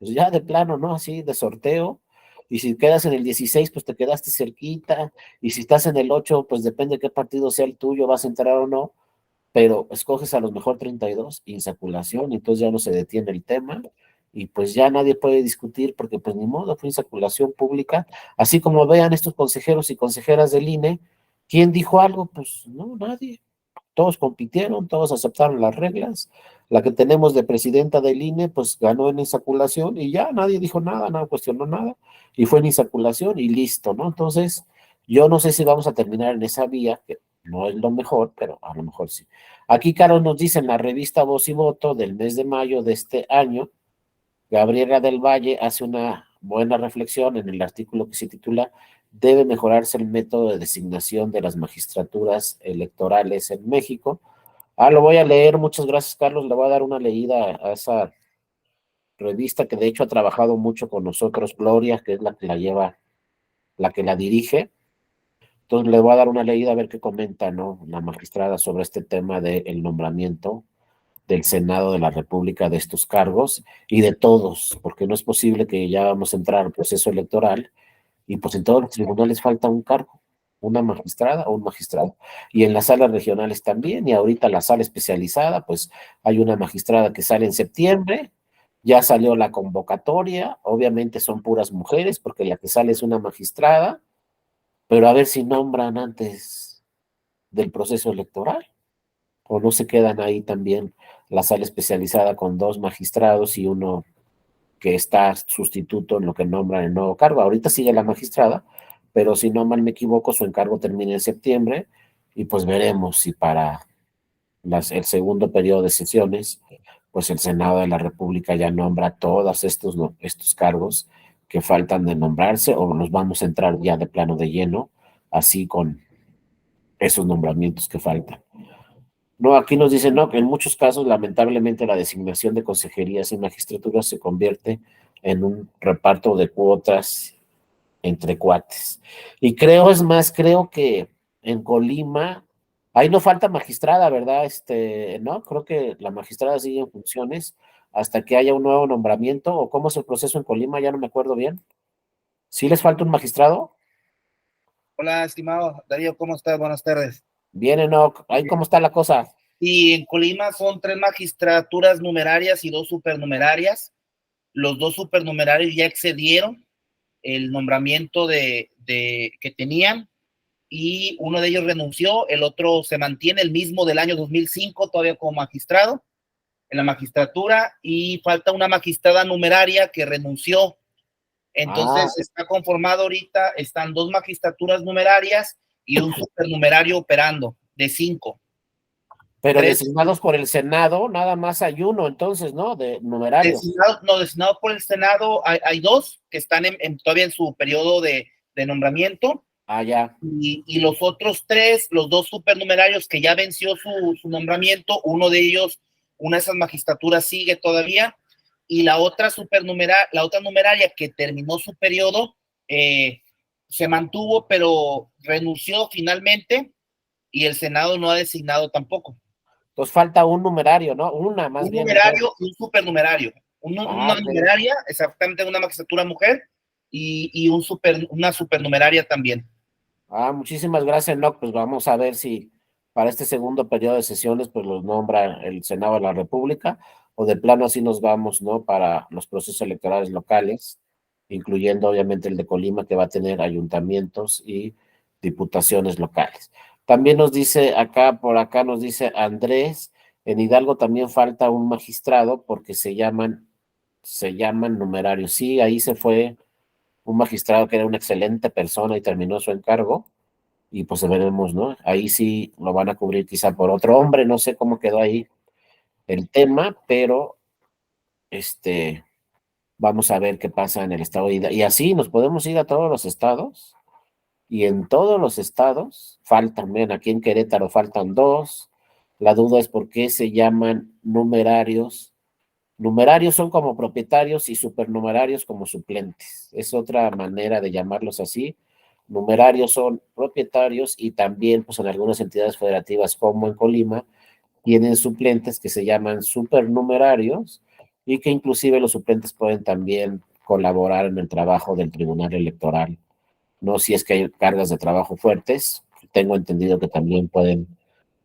Pues ya de plano, ¿no? Así, de sorteo. Y si quedas en el 16, pues te quedaste cerquita. Y si estás en el 8, pues depende de qué partido sea el tuyo, vas a entrar o no. Pero escoges a los mejor 32, insaculación, y entonces ya no se detiene el tema. Y pues ya nadie puede discutir porque pues ni modo, fue insaculación pública. Así como vean estos consejeros y consejeras del INE, ¿quién dijo algo? Pues no, nadie. Todos compitieron, todos aceptaron las reglas. La que tenemos de presidenta del INE, pues ganó en insaculación y ya nadie dijo nada, nadie cuestionó nada, y fue en insaculación y listo, ¿no? Entonces, yo no sé si vamos a terminar en esa vía, que no es lo mejor, pero a lo mejor sí. Aquí, Carlos, nos dice en la revista Voz y Voto del mes de mayo de este año, Gabriela del Valle hace una buena reflexión en el artículo que se titula Debe mejorarse el método de designación de las magistraturas electorales en México. Lo voy a leer, muchas gracias, Carlos. Le voy a dar una leída a esa revista que de hecho ha trabajado mucho con nosotros, Gloria, que es la que la lleva, la que la dirige. Entonces le voy a dar una leída a ver qué comenta, ¿no? La magistrada sobre este tema del nombramiento del Senado de la República de estos cargos y de todos, porque no es posible que ya vamos a entrar al proceso electoral y pues en todos los tribunales falta un cargo, una magistrada o un magistrado. Y en las salas regionales también, y ahorita la sala especializada, pues hay una magistrada que sale en septiembre, ya salió la convocatoria, obviamente son puras mujeres, porque la que sale es una magistrada, pero a ver si nombran antes del proceso electoral. o no se quedan ahí también la sala especializada con 2 magistrados y uno que está sustituto en lo que nombran el nuevo cargo. Ahorita sigue la magistrada, pero si no mal me equivoco, su encargo termina en septiembre y pues veremos si para el segundo periodo de sesiones, pues el Senado de la República ya nombra todos estos cargos que faltan de nombrarse o nos vamos a entrar ya de plano de lleno, así con esos nombramientos que faltan. No, aquí nos dicen, no, que en muchos casos, lamentablemente, la designación de consejerías y magistraturas se convierte en un reparto de cuotas entre cuates. Y creo, es más, creo que en Colima, ahí no falta magistrada, ¿verdad? No, creo que la magistrada sigue en funciones hasta que haya un nuevo nombramiento, o cómo es el proceso en Colima, ya no me acuerdo bien. ¿Sí les falta un magistrado? Hola, estimado Darío, ¿cómo estás? Buenas tardes. Bien, Enoch, ahí cómo está la cosa. Y en Colima son 3 magistraturas numerarias y 2 supernumerarias. Los 2 supernumerarios ya excedieron el nombramiento que tenían y uno de ellos renunció, el otro se mantiene, el mismo del año 2005, todavía como magistrado en la magistratura, y falta una magistrada numeraria que renunció. Entonces está conformado ahorita, están 2 magistraturas numerarias y un supernumerario operando de 5. Pero 3. designados por el Senado, nada más hay uno, entonces, ¿no? De numerarios. Designados por el Senado, hay 2 que están todavía en su periodo de nombramiento. Ya. Y los otros 3, los 2 supernumerarios que ya venció su nombramiento, uno de ellos, una de esas magistraturas sigue todavía, y la otra numeraria que terminó su periodo, se mantuvo, pero renunció finalmente, y el Senado no ha designado tampoco. Entonces falta un numerario, ¿no? Una más bien. Un numerario y un supernumerario. Una okay. Numeraria, exactamente una magistratura mujer, y una supernumeraria también. Muchísimas gracias, Enoch. Pues vamos a ver si para este segundo periodo de sesiones pues los nombra el Senado de la República o de plano así nos vamos, ¿no? Para los procesos electorales locales, incluyendo obviamente el de Colima que va a tener ayuntamientos y diputaciones locales. También nos dice por acá nos dice Andrés, en Hidalgo también falta un magistrado porque se llaman numerarios. Sí, ahí se fue un magistrado que era una excelente persona y terminó su encargo, y pues veremos, ¿no? Ahí sí lo van a cubrir quizá por otro hombre, no sé cómo quedó ahí el tema, pero vamos a ver qué pasa en el estado de Hidalgo. Y así nos podemos ir a todos los estados, y en todos los estados faltan, ven, aquí en Querétaro faltan 2, la duda es por qué se llaman numerarios. Numerarios son como propietarios y supernumerarios como suplentes. Es otra manera de llamarlos así. Numerarios son propietarios y también, pues en algunas entidades federativas como en Colima, tienen suplentes que se llaman supernumerarios y que inclusive los suplentes pueden también colaborar en el trabajo del Tribunal Electoral. No si es que hay cargas de trabajo fuertes, tengo entendido que también pueden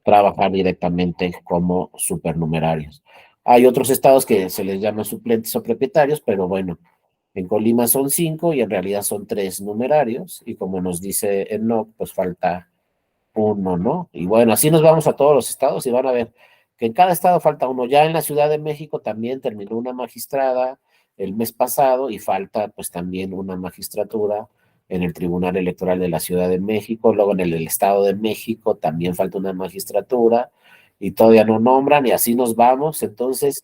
trabajar directamente como supernumerarios. Hay otros estados que se les llama suplentes o propietarios, pero bueno, en Colima son 5 y en realidad son 3 numerarios, y como nos dice Enoch, pues falta uno, ¿no? Y bueno, así nos vamos a todos los estados y van a ver que en cada estado falta uno. Ya en la Ciudad de México también terminó una magistrada el mes pasado y falta pues también una magistratura en el Tribunal Electoral de la Ciudad de México, luego en el Estado de México también falta una magistratura y todavía no nombran y así nos vamos. Entonces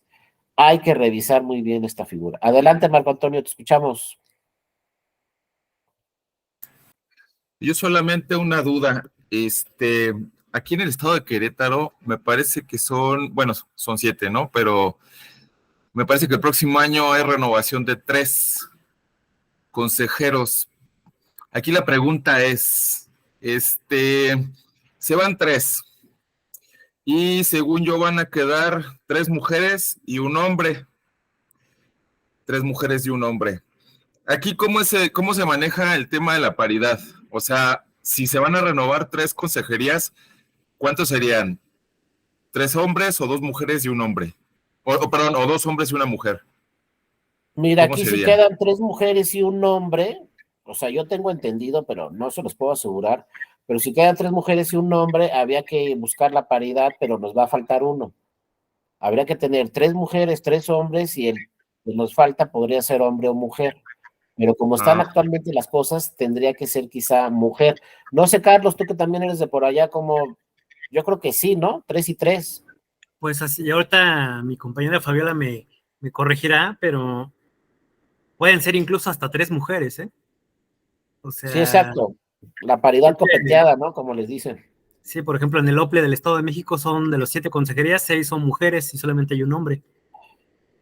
hay que revisar muy bien esta figura. Adelante, Marco Antonio, te escuchamos. Yo solamente una duda, aquí en el estado de Querétaro me parece que son 7, ¿no? Pero me parece que el próximo año hay renovación de 3 consejeros. Aquí la pregunta es, se van 3 y según yo van a quedar 3 mujeres y un hombre. 3 mujeres y un hombre. Aquí, ¿cómo se maneja el tema de la paridad? O sea, si se van a renovar 3 consejerías, ¿cuántos serían? ¿3 hombres o 2 mujeres y un hombre? Perdón, o 2 hombres y una mujer. Mira, aquí sí quedan 3 mujeres y un hombre. O sea, yo tengo entendido, pero no se los puedo asegurar, pero si quedan 3 mujeres y un hombre, había que buscar la paridad, pero nos va a faltar uno. Habría que tener 3 mujeres, 3 hombres, y el que nos falta podría ser hombre o mujer. Pero como están actualmente las cosas, tendría que ser quizá mujer. No sé, Carlos, tú que también eres de por allá, como yo creo que sí, ¿no? 3 y 3. Pues así, y ahorita mi compañera Fabiola me corregirá, pero pueden ser incluso hasta 3 mujeres, ¿eh? O Sí, sea, exacto. La paridad copeteada, ¿no? Como les dicen. sí, por ejemplo, en el OPLE del Estado de México son de los 7 consejerías, 6 son mujeres y solamente hay un hombre.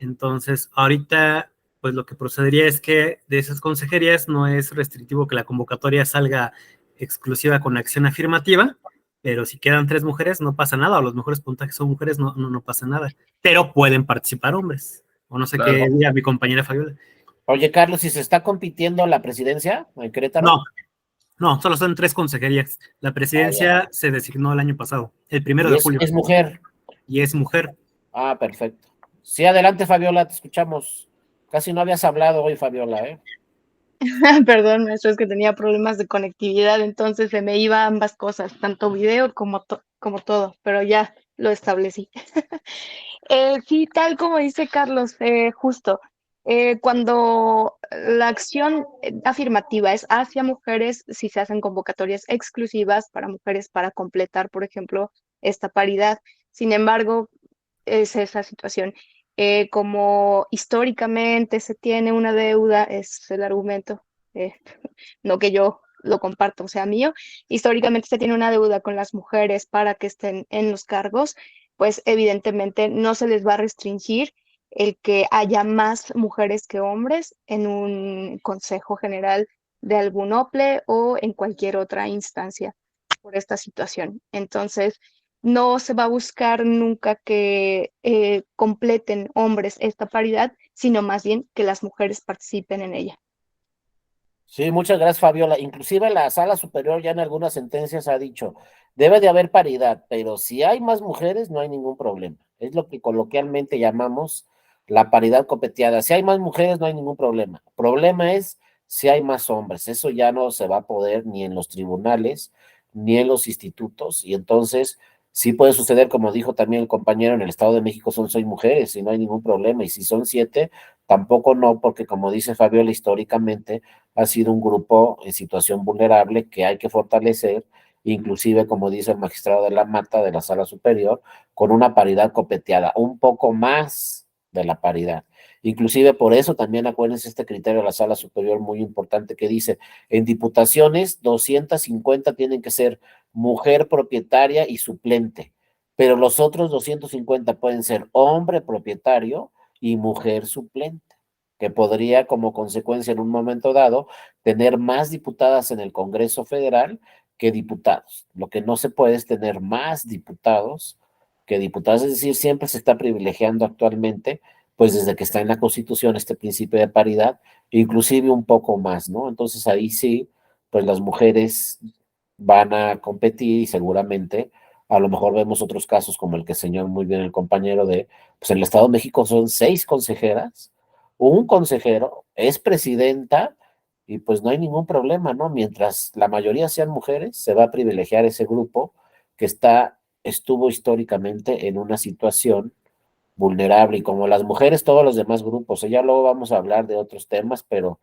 Entonces, ahorita, pues lo que procedería es que de esas consejerías no es restrictivo que la convocatoria salga exclusiva con acción afirmativa, pero si quedan 3 mujeres no pasa nada, o los mejores puntajes son mujeres, no pasa nada, pero pueden participar hombres, o no sé qué diga mi compañera Fabiola. Oye, Carlos, ¿si se está compitiendo la presidencia en Querétaro? No, solo son 3 consejerías. La presidencia se designó el año pasado, el 1 Y de julio, es mujer. y es mujer. Ah, perfecto. Sí, adelante, Fabiola, te escuchamos. Casi no habías hablado hoy, Fabiola, ¿eh? Perdón, maestro, es que tenía problemas de conectividad, entonces se me iba ambas cosas, tanto video como todo, pero ya lo establecí. Sí, tal como dice Carlos, justo, cuando la acción afirmativa es hacia mujeres, si se hacen convocatorias exclusivas para mujeres para completar, por ejemplo, esta paridad. Sin embargo, es esa situación. Como históricamente se tiene una deuda, es el argumento, eh, no que yo lo comparto, o sea, mío, históricamente se tiene una deuda con las mujeres para que estén en los cargos, pues evidentemente no se les va a restringir el que haya más mujeres que hombres en un consejo general de algún OPLE o en cualquier otra instancia por esta situación. Entonces, no se va a buscar nunca que completen hombres esta paridad, sino más bien que las mujeres participen en ella. Sí, muchas gracias, Fabiola. Inclusive la sala superior ya en algunas sentencias ha dicho, debe de haber paridad, pero si hay más mujeres no hay ningún problema. Es lo que coloquialmente llamamos la paridad copeteada. Si hay más mujeres no hay ningún problema. Problema es si hay más hombres. Eso ya no se va a poder ni en los tribunales ni en los institutos. Y entonces sí puede suceder, como dijo también el compañero, en el Estado de México son 6 mujeres y no hay ningún problema. Y si son 7, tampoco no, porque como dice Fabiola, históricamente ha sido un grupo en situación vulnerable que hay que fortalecer, inclusive, como dice el magistrado de la Mata de la Sala Superior, con una paridad copeteada, un poco más de la paridad. Inclusive por eso también acuérdense este criterio de la Sala Superior muy importante que dice, en diputaciones 250 tienen que ser mujer propietaria y suplente, pero los otros 250 pueden ser hombre propietario y mujer suplente, que podría como consecuencia en un momento dado tener más diputadas en el Congreso Federal que diputados. Lo que no se puede es tener más diputados que diputados, es decir, siempre se está privilegiando actualmente, pues desde que está en la Constitución este principio de paridad, inclusive un poco más, ¿no? Entonces ahí sí, pues las mujeres van a competir y seguramente a lo mejor vemos otros casos como el que señaló muy bien el compañero de, pues en el Estado de México son 6 consejeras, un consejero es presidenta y pues no hay ningún problema, ¿no? Mientras la mayoría sean mujeres, se va a privilegiar ese grupo que estuvo históricamente en una situación vulnerable y como las mujeres, todos los demás grupos, ya luego vamos a hablar de otros temas, pero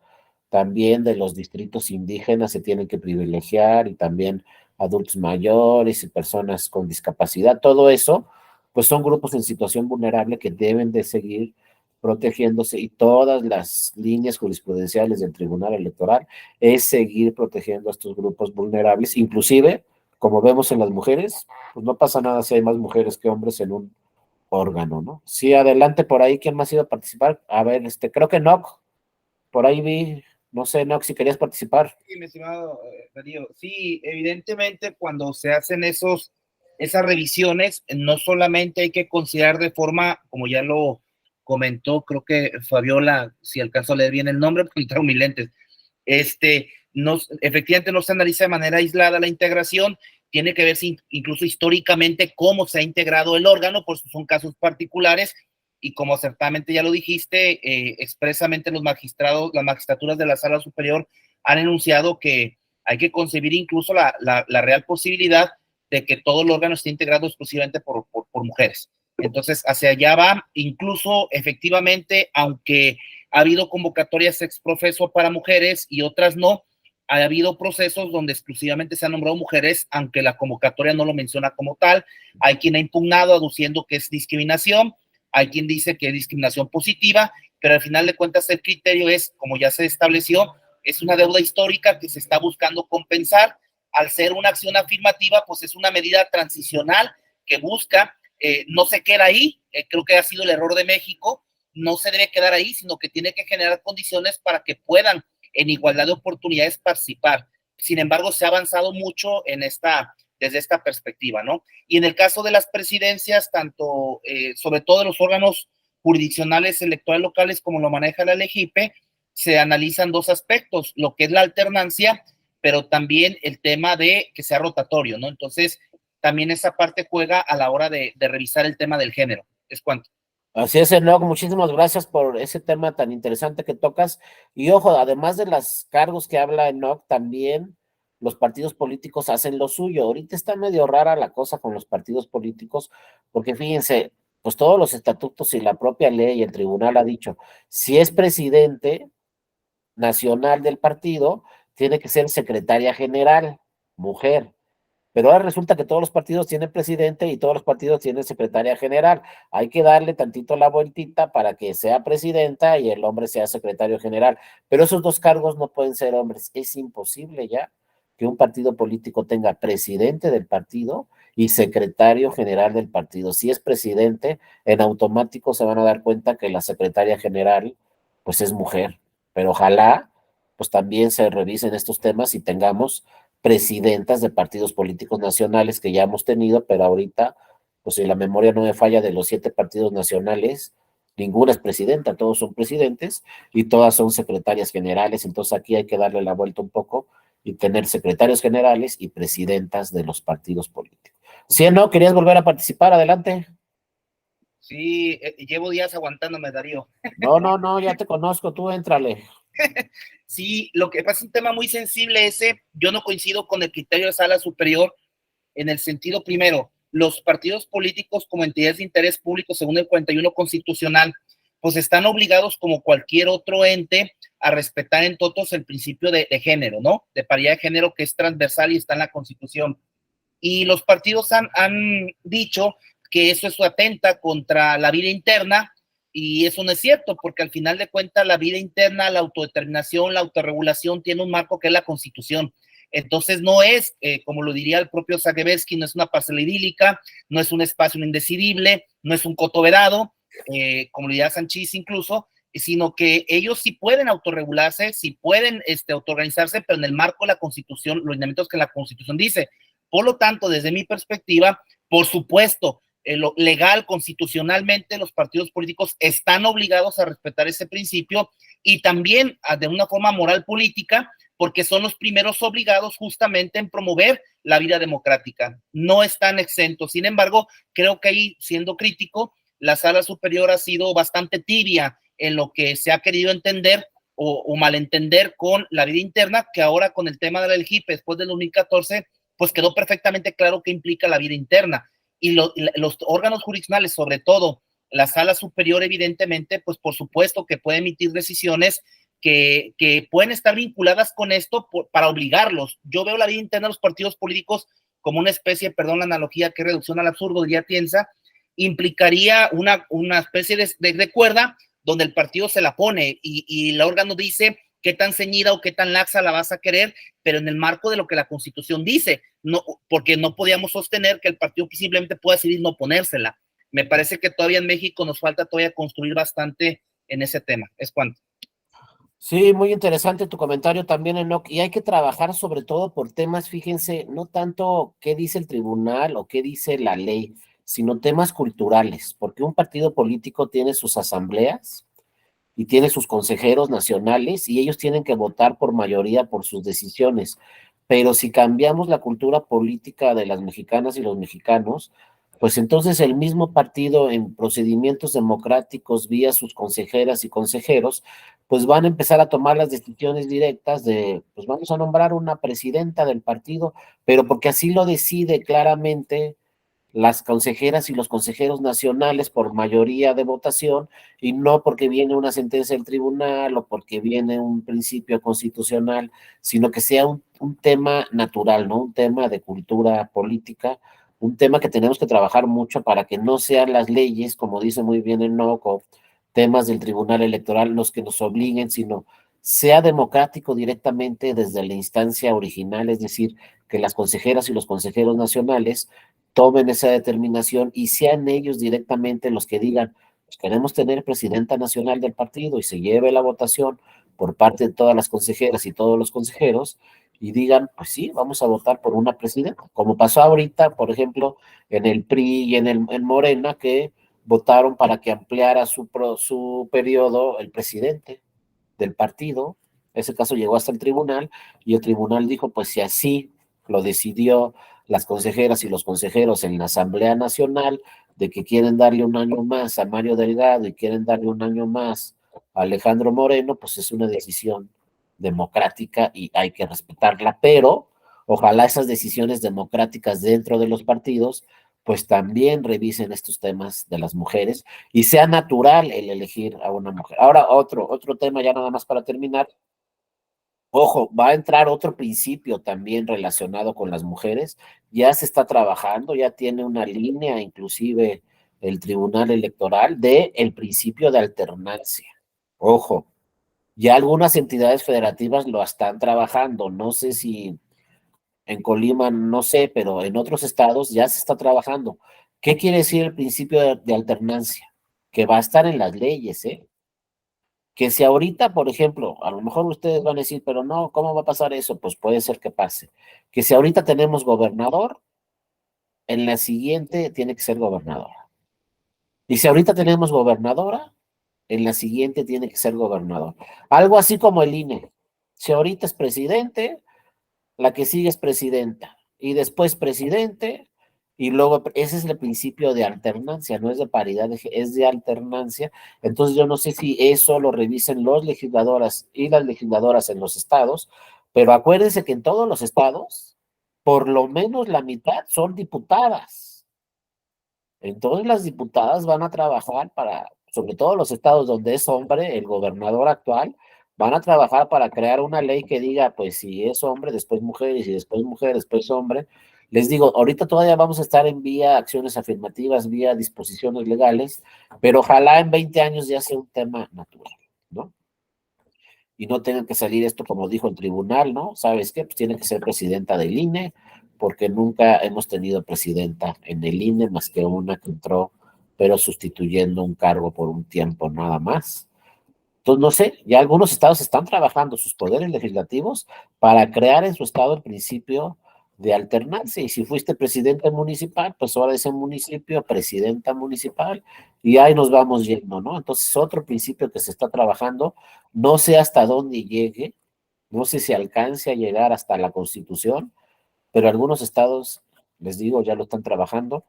también de los distritos indígenas se tienen que privilegiar y también adultos mayores y personas con discapacidad, todo eso, pues son grupos en situación vulnerable que deben de seguir protegiéndose y todas las líneas jurisprudenciales del Tribunal Electoral es seguir protegiendo a estos grupos vulnerables, inclusive, como vemos en las mujeres, pues no pasa nada si hay más mujeres que hombres en un órgano, ¿no? Sí, adelante por ahí, ¿quién más iba a participar? A ver, creo que Noc, por ahí vi, no sé, Noc, si querías participar. Sí, mi estimado Darío, sí, evidentemente cuando se hacen esas revisiones, no solamente hay que considerar de forma, como ya lo comentó, creo que Fabiola, si alcanzó a leer bien el nombre, porque traigo mis lentes, no, efectivamente no se analiza de manera aislada la integración, tiene que ver incluso históricamente cómo se ha integrado el órgano, por son casos particulares, y como acertadamente ya lo dijiste, expresamente los magistrados, las magistraturas de la Sala Superior han enunciado que Hay que concebir incluso la real posibilidad de que todo el órgano esté integrado exclusivamente por mujeres. Entonces, hacia allá va, incluso efectivamente, aunque ha habido convocatorias ex profeso para mujeres y otras no, ha habido procesos donde exclusivamente se han nombrado mujeres, aunque la convocatoria no lo menciona como tal. Hay quien ha impugnado aduciendo que es discriminación, hay quien dice que es discriminación positiva, pero al final de cuentas el criterio es, como ya se estableció, es una deuda histórica que se está buscando compensar. Al ser una acción afirmativa, pues es una medida transicional que busca, no se queda ahí, creo que ha sido el error de México, no se debe quedar ahí, sino que tiene que generar condiciones para que puedan en igualdad de oportunidades participar. Sin embargo, se ha avanzado mucho desde esta perspectiva, ¿no? Y en el caso de las presidencias, tanto, sobre todo de los órganos jurisdiccionales electorales locales como lo maneja la LGIP, se analizan dos aspectos, lo que es la alternancia, pero también el tema de que sea rotatorio, ¿no? Entonces, también esa parte juega a la hora de revisar el tema del género. Es cuanto. Así es, Enoch, muchísimas gracias por ese tema tan interesante que tocas. Y ojo, además de los cargos que habla Enoch, también los partidos políticos hacen lo suyo. Ahorita está medio rara la cosa con los partidos políticos, porque fíjense, pues todos los estatutos y la propia ley y el tribunal ha dicho, si es presidente nacional del partido, tiene que ser secretaria general, mujer. Pero ahora resulta que todos los partidos tienen presidente y todos los partidos tienen secretaria general. Hay que darle tantito la vueltita para que sea presidenta y el hombre sea secretario general. Pero esos dos cargos no pueden ser hombres. Es imposible ya que un partido político tenga presidente del partido y secretario general del partido. Si es presidente, en automático se van a dar cuenta que la secretaria general, pues es mujer. Pero ojalá, pues también se revisen estos temas y tengamos presidentas de partidos políticos nacionales que ya hemos tenido, pero ahorita, pues si la memoria no me falla, de los 7 partidos nacionales, ninguna es presidenta, todos son presidentes y todas son secretarias generales, entonces aquí hay que darle la vuelta un poco y tener secretarios generales y presidentas de los partidos políticos. ¿Sí o no? ¿Querías volver a participar? Adelante. Sí, llevo días aguantándome, Darío. No, ya te conozco, tú éntrale. Sí, lo que pasa es un tema muy sensible ese. Yo no coincido con el criterio de sala superior en el sentido, primero, los partidos políticos como entidades de interés público, según el 41 constitucional, pues están obligados como cualquier otro ente a respetar en todos el principio de género, ¿no? De paridad de género, que es transversal y está en la Constitución. Y los partidos han dicho que eso atenta contra la vida interna, y eso no es cierto, porque al final de cuentas la vida interna, la autodeterminación, la autorregulación tiene un marco que es la Constitución. Entonces no es, como lo diría el propio Zagrebelsky, no es una parcela idílica, no es un espacio indecidible, no es un coto vedado, como lo diría Sanchís incluso, sino que ellos sí pueden autorregularse, sí pueden autoorganizarse, pero en el marco de la Constitución, los lineamientos que la Constitución dice. Por lo tanto, desde mi perspectiva, por supuesto, lo legal, constitucionalmente, los partidos políticos están obligados a respetar ese principio y también de una forma moral política, porque son los primeros obligados justamente en promover la vida democrática. No están exentos. Sin embargo, creo que ahí, siendo crítico, la sala superior ha sido bastante tibia en lo que se ha querido entender o malentender con la vida interna, que ahora con el tema de la LGIP, después del 2014, pues quedó perfectamente claro qué implica la vida interna. Y los órganos jurisdiccionales, sobre todo la sala superior, evidentemente, pues por supuesto que puede emitir decisiones que pueden estar vinculadas con esto para obligarlos. Yo veo la vida interna de los partidos políticos como una especie, perdón la analogía, que reducción al absurdo, diría Tienza, implicaría una especie de cuerda donde el partido se la pone y el órgano dice qué tan ceñida o qué tan laxa la vas a querer, pero en el marco de lo que la Constitución dice, no, porque no podíamos sostener que el partido simplemente pueda decidir no ponérsela. Me parece que todavía en México nos falta todavía construir bastante en ese tema. Es cuanto. Sí, muy interesante tu comentario también, Enoch, y hay que trabajar sobre todo por temas, fíjense, no tanto qué dice el tribunal o qué dice la ley, sino temas culturales, porque un partido político tiene sus asambleas y tiene sus consejeros nacionales y ellos tienen que votar por mayoría por sus decisiones, pero si cambiamos la cultura política de las mexicanas y los mexicanos, pues entonces el mismo partido en procedimientos democráticos vía sus consejeras y consejeros, pues van a empezar a tomar las decisiones directas de, pues vamos a nombrar una presidenta del partido, pero porque así lo decide claramente las consejeras y los consejeros nacionales por mayoría de votación y no porque viene una sentencia del tribunal o porque viene un principio constitucional, sino que sea un tema natural, ¿no? Un tema de cultura política, un tema que tenemos que trabajar mucho para que no sean las leyes, como dice muy bien el NOCO, temas del Tribunal Electoral los que nos obliguen, sino sea democrático directamente desde la instancia original, es decir, que las consejeras y los consejeros nacionales tomen esa determinación y sean ellos directamente los que digan, pues queremos tener presidenta nacional del partido y se lleve la votación por parte de todas las consejeras y todos los consejeros y digan, pues sí, vamos a votar por una presidenta, como pasó ahorita, por ejemplo, en el PRI y en Morena, que votaron para que ampliara su periodo el presidente del partido. Ese caso llegó hasta el tribunal y el tribunal dijo, pues si así lo decidió las consejeras y los consejeros en la Asamblea Nacional, de que quieren darle un año más a Mario Delgado y quieren darle un año más a Alejandro Moreno, pues es una decisión democrática y hay que respetarla, pero ojalá esas decisiones democráticas dentro de los partidos pues también revisen estos temas de las mujeres y sea natural el elegir a una mujer. Ahora, otro tema ya nada más para terminar. Ojo, va a entrar otro principio también relacionado con las mujeres. Ya se está trabajando, ya tiene una línea, inclusive el Tribunal Electoral, de el principio de alternancia. Ojo, ya algunas entidades federativas lo están trabajando. No sé si en Colima, no sé, pero en otros estados ya se está trabajando. ¿Qué quiere decir el principio de alternancia? Que va a estar en las leyes, ¿eh? Que si ahorita, por ejemplo, a lo mejor ustedes van a decir, pero no, ¿cómo va a pasar eso? Pues puede ser que pase. Que si ahorita tenemos gobernador, en la siguiente tiene que ser gobernadora. Y si ahorita tenemos gobernadora, en la siguiente tiene que ser gobernador. Algo así como el INE. Si ahorita es presidente, la que sigue es presidenta. Y después presidente, y luego ese es el principio de alternancia, no es de paridad, es de alternancia. Entonces yo no sé si eso lo revisen los legisladoras y las legisladoras en los estados, pero acuérdense que en todos los estados, por lo menos la mitad son diputadas. Entonces las diputadas van a trabajar para, sobre todo los estados donde es hombre, el gobernador actual, van a trabajar para crear una ley que diga, pues si es hombre, después mujer, y si después mujer, después hombre. Les digo, ahorita todavía vamos a estar en vía acciones afirmativas, vía disposiciones legales, pero ojalá en 20 años ya sea un tema natural, ¿no? Y no tengan que salir esto como dijo el tribunal, ¿no? ¿Sabes qué? Pues tiene que ser presidenta del INE, porque nunca hemos tenido presidenta en el INE más que una que entró, pero sustituyendo un cargo por un tiempo nada más. Entonces, no sé, ya algunos estados están trabajando sus poderes legislativos para crear en su estado el principio de alternancia. Y si fuiste presidente municipal, pues ahora ese municipio, presidenta municipal, y ahí nos vamos yendo, ¿no? Entonces, otro principio que se está trabajando, no sé hasta dónde llegue, no sé si alcance a llegar hasta la Constitución, pero algunos estados, les digo, ya lo están trabajando.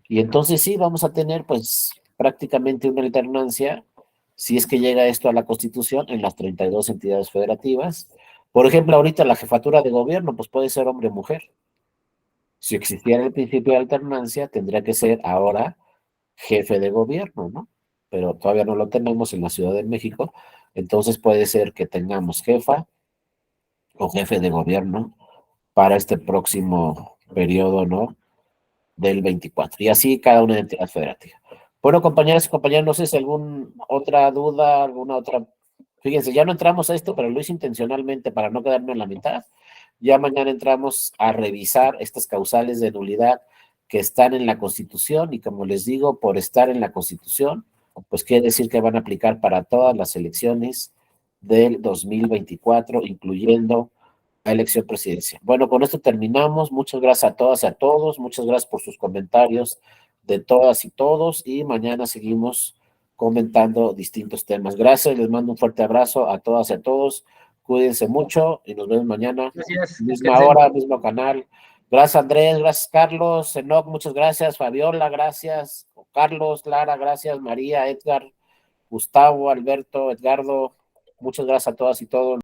Y entonces sí, vamos a tener pues prácticamente una alternancia, si es que llega esto a la Constitución, en las 32 entidades federativas. Por ejemplo, ahorita la jefatura de gobierno, pues puede ser hombre o mujer. Si existiera el principio de alternancia, tendría que ser ahora jefe de gobierno, ¿no? Pero todavía no lo tenemos en la Ciudad de México. Entonces puede ser que tengamos jefa o jefe de gobierno para este próximo periodo, ¿no? Del 24. Y así cada una entidad federativa. Bueno, compañeras y compañeros, no sé si alguna otra duda, alguna otra. Fíjense, ya no entramos a esto, pero lo hice intencionalmente para no quedarme en la mitad. Ya mañana entramos a revisar estas causales de nulidad que están en la Constitución y como les digo, por estar en la Constitución, pues quiere decir que van a aplicar para todas las elecciones del 2024, incluyendo la elección presidencial. Bueno, con esto terminamos. Muchas gracias a todas y a todos. Muchas gracias por sus comentarios de todas y todos. Y mañana seguimos comentando distintos temas. Gracias, les mando un fuerte abrazo a todas y a todos. Cuídense mucho y nos vemos mañana. Gracias. Misma hora, mismo canal. Gracias, Andrés, gracias, Carlos, Enoc, muchas gracias, Fabiola, gracias, Carlos, Lara, gracias, María, Edgar, Gustavo, Alberto, Edgardo, muchas gracias a todas y todos.